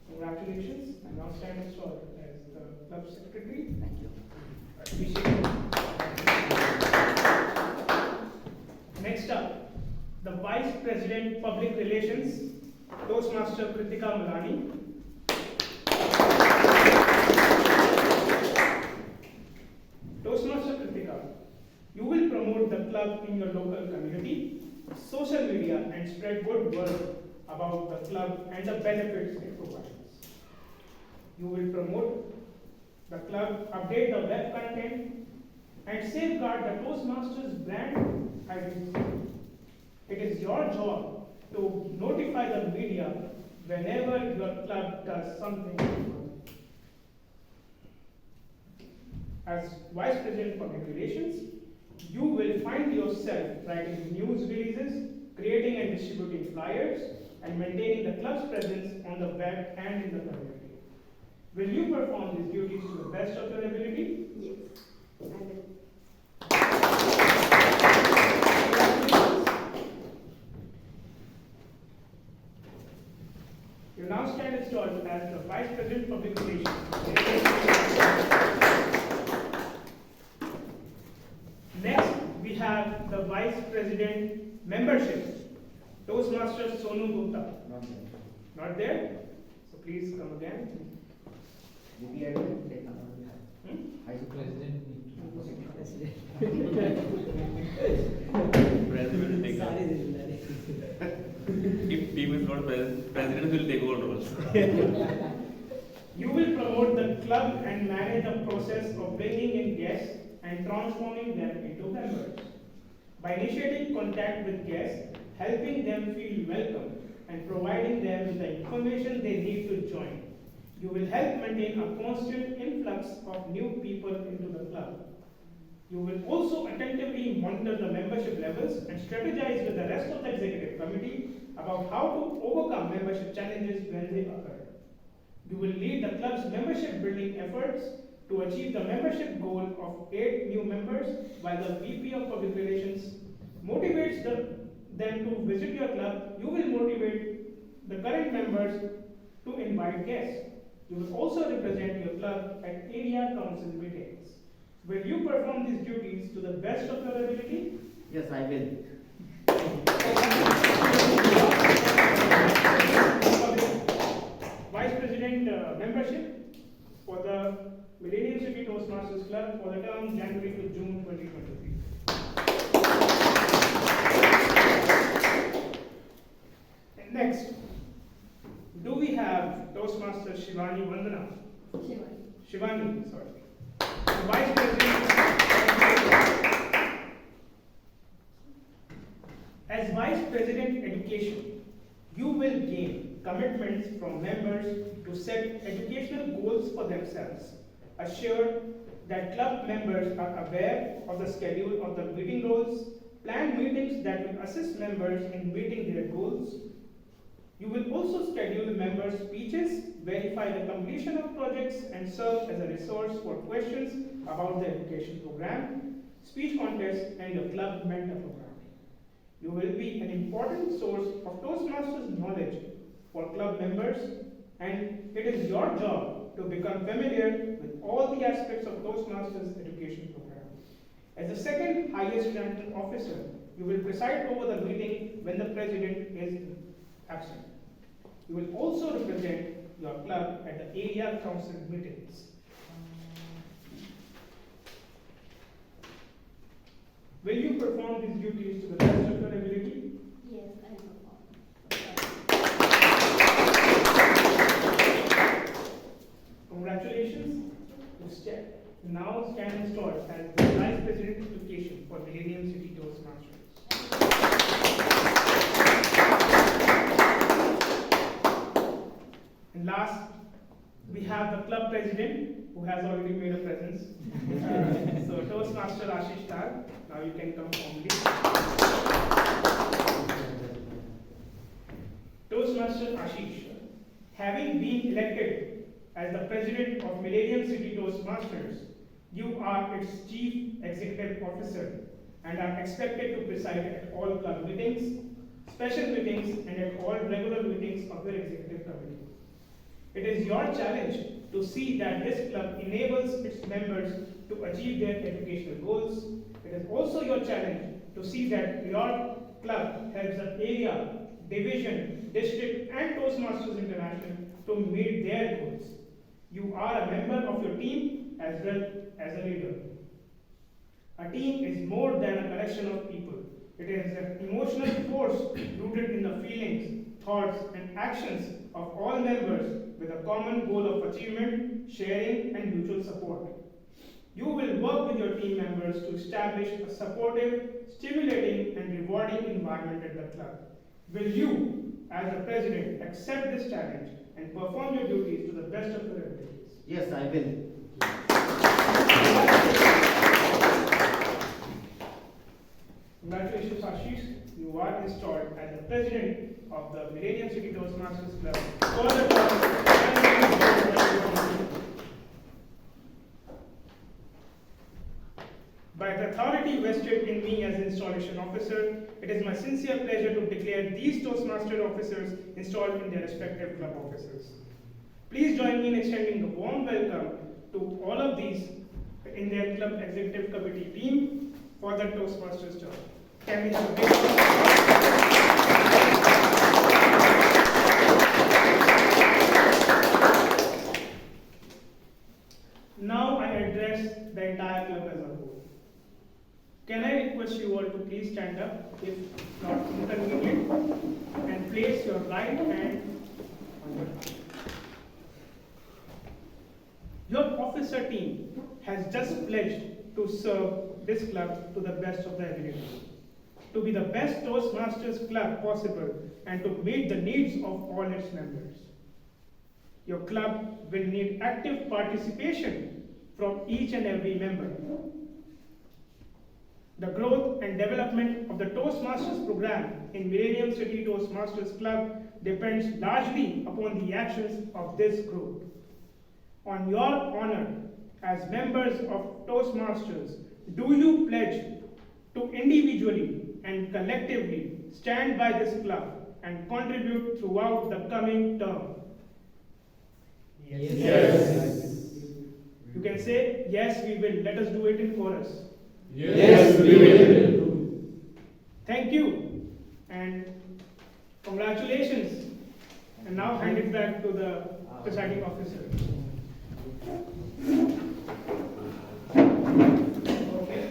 Congratulations. I now stand installed as the club secretary. Thank you. Appreciate it. Next up, the Vice President Public Relations, Toastmaster Kritika Malani. Toastmaster Kritika, you will promote the club in your local community, social media, and spread good word about the club and the benefits it provides. You will promote the club, update the web content, and safeguard the Toastmasters brand identity. It is your job to notify the media whenever your club does something good. As Vice President Public Relations, you will find yourself writing news releases, creating and distributing flyers, and maintaining the club's presence on the web and in the community. Will you perform these duties to the best of your ability? Yes, I will. You now stand installed as the Vice President Public Relations. Next, we have the Vice President Membership, Toastmaster Sonu Gupta. Not there? So please come again. Vice President President will take over. If team is not present, president will take over roles. You will promote the club and manage the process of bringing in guests and transforming them into members. By initiating contact with guests, helping them feel welcome, and providing them with the information they need to join, you will help maintain a constant influx of new people into the club. You will also attentively monitor the membership levels and strategize with the rest of the executive committee about how to overcome membership challenges when they occur. You will lead the club's membership building efforts to achieve the membership goal of 8 new members, while the VP of Public Relations motivates them to visit your club. You will motivate the current members to invite guests. You will also represent your club at area council meetings. Will you perform these duties to the best of your ability? Yes, I will. Vice President membership for the Millennium City Toastmasters Club for the term January to June 2023. And next, do we have Toastmaster Shivani Vandana? Shivani, sorry. The Vice President. As Vice President Education, you will gain commitments from members to set educational goals for themselves. Assure that club members are aware of the schedule of the meeting roles, plan meetings that will assist members in meeting their goals. You will also schedule members' speeches, verify the completion of projects, and serve as a resource for questions about the education program, speech contest, and your club mentor program. You will be an important source of Toastmasters knowledge for club members, and it is your job to become familiar with all the aspects of Toastmasters education program. As the second highest ranking officer, you will preside over the meeting when the president is absent. You will also represent your club at the area council meetings. perform these duties to the best of your ability? Yes, I perform. Congratulations. Now stand installed as the Vice President Education for Millennium City Toastmasters. And last, we have the club president who has already made a presence. So Toastmaster Ashish Tar, now you can come formally. Toastmaster Ashish, having been elected as the president of Millennium City Toastmasters, you are its chief executive officer and are expected to preside at all club meetings, special meetings, and at all regular meetings of your executive committee. It is your challenge to see that this club enables its members to achieve their educational goals. It is also your challenge to see that your club helps the area, division, district, and Toastmasters International to meet their goals. You are a member of your team as well as a leader. A team is more than a collection of people. It is an emotional force rooted in the feelings, thoughts, and actions of all members with a common goal of achievement, sharing, and mutual support. You will work with your team members to establish a supportive, stimulating, and rewarding environment at the club. Will you, as the president, accept this challenge and perform your duties to the best of your abilities? Yes, I will. Congratulations, Ashish. You are installed as the president of the Millennium City Toastmasters Club for the term. By the authority vested in me as installation officer, it is my sincere pleasure to declare these Toastmaster officers installed in their respective club offices. Please join me in extending a warm welcome to all of these in their club executive committee team for the Toastmasters term. Can we have a big Now I address the entire club as a whole. Can I request you all to please stand up, if not inconvenient, and place your right hand on your heart. Your officer team has just pledged to serve this club to the best of their ability, to be the best Toastmasters club possible, and to meet the needs of all its members. Your club will need active participation from each and every member. The growth and development of the Toastmasters program in Millennium City Toastmasters Club depends largely upon the actions of this group. On your honor as members of Toastmasters, do you pledge to individually and collectively stand by this club and contribute throughout the coming term? Yes. You can say, yes, we will. Let us do it in chorus. Yes, we will. Thank you and congratulations. And now hand it back to the presiding officer. Okay.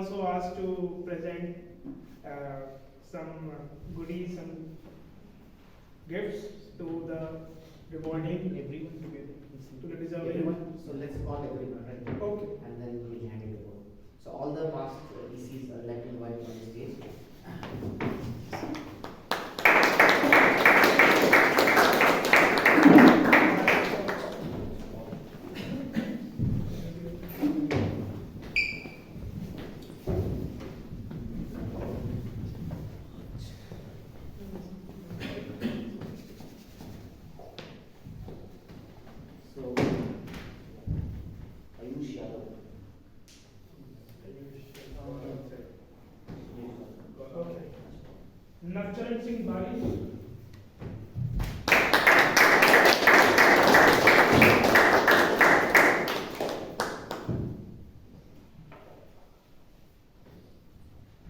also asked to present some goodies, some gifts to the rewarding Everyone together. to the deserving. Everyone, so let's call everyone, right? Okay. And then we will hand it over. So all the past ECs are like to invite on the stage. So, Ayush Yadav. Okay. Navcharan Singh Bali.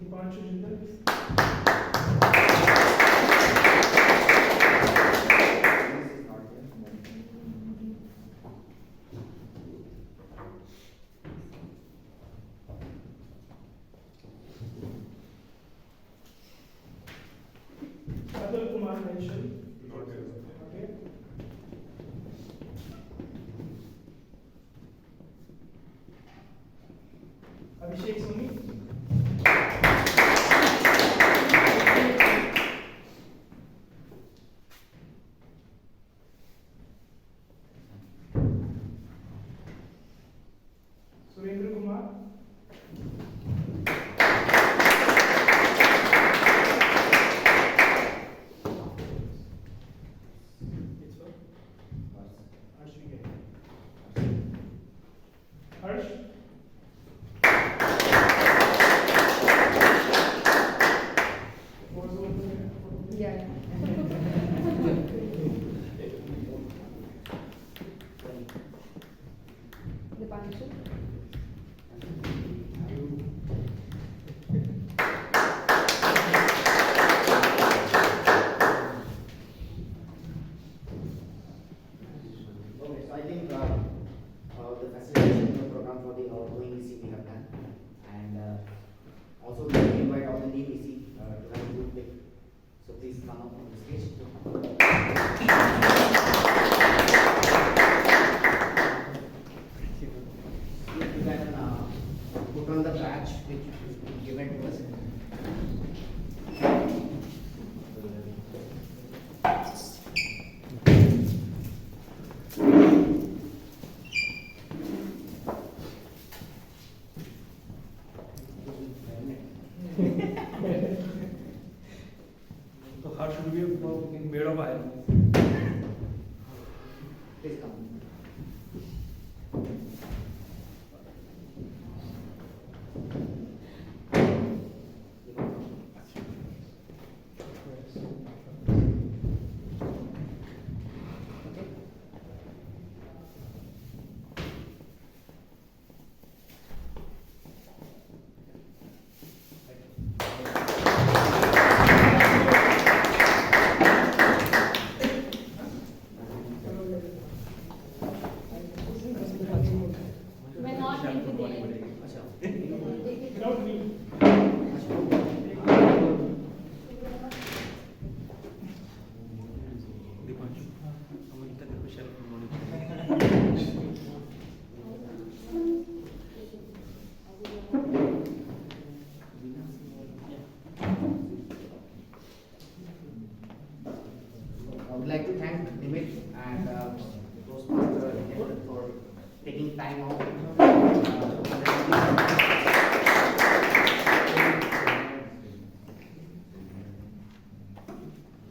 Dipanshu Jindal. Atul Kumar mentioned. Okay. Abhishek Soni. Surendra Kumar. It's what? Harsh Vijay. Harsh. Yeah. Dipanshu. Okay, so I think the facilitation program for the outgoing EC we have done, and also we will invite all the new EC to have a good pick. So please come up on the stage. You can put on the badge which is given to us. So how should we be made of iron? Please come. मैं not will be there. Without me. I would like to thank Nimit and Toastmaster Jitendra for taking time out.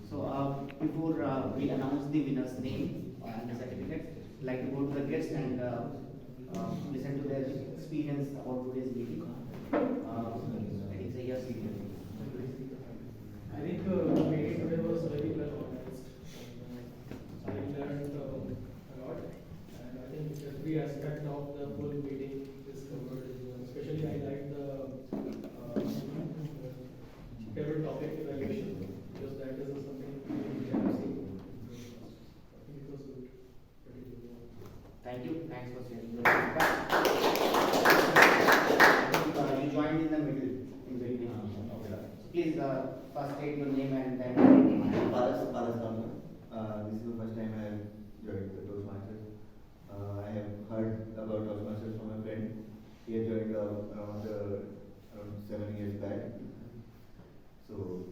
So before we announce the winner's name and the certificates, I'd like to go to the guests and listen to their experience about today's meeting. I think say yes. I think the meeting today was very well organized. I learned a lot, and I think every aspect of the full meeting is covered. Especially I liked the favorite topic evaluation, because that is something we have seen. I think it was good. Pretty good. Thank you. Thanks for sharing your feedback. You joined in the state your name and then. Paras Kamla. This is the first time I have joined the Toastmasters. I have heard about Toastmasters from a friend. He had joined around 7 years back. So.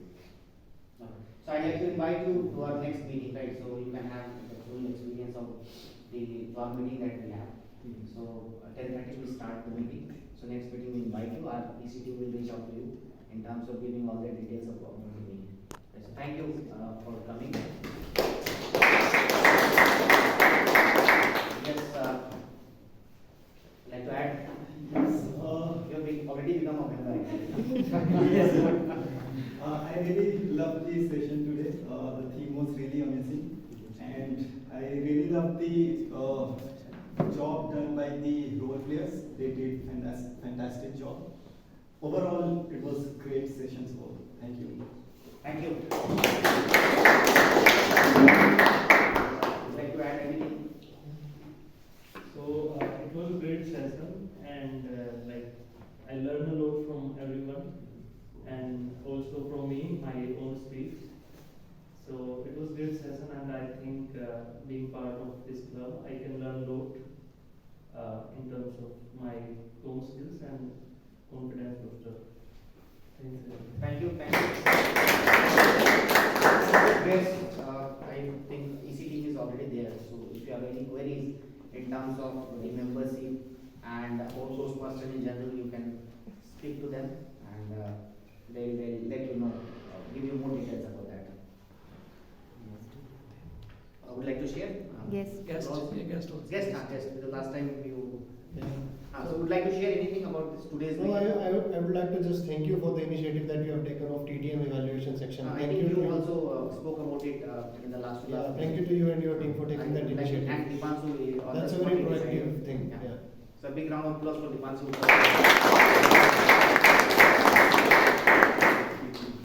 So I'd like to invite you to our next meeting, right? So you can have the full experience of the job meeting that we have. So 10:30 we start the meeting. So next meeting we invite you. Our ECT will reach out to you in terms of giving all the details of what we need. So thank you for coming. Yes, like to add. Yes. You've already become a member. Yes. I really loved the session today. The theme was really amazing, and I really loved the job done by the role players. They did fantastic job. Overall, it was great session. So thank you. Thank you. Would like to add anything? So it was a great session, and like I learned a lot from everyone, and also from me, my own speech. So it was a great session, and I think being part of this club, I can learn a lot in terms of my own skills and confidence booster. Thank you. Thank you. Yes, I think ECT is already there. So if you have any queries in terms of the membership and also Toastmaster in general, you can speak to them and they will let you know, give you more details about that. Would like to share? Yes. Guest. Because last time you. So would like to share anything about this today's No, meeting? I would like to just thank you for the initiative that you have taken of TTM evaluation section. I Thank think you. you also spoke about it in the last. Yeah, thank you to you and your team for taking that initiative. And Dipanshu on That's the a very spot proactive decided. thing. Yeah. Yeah. So a big round of applause for Dipanshu.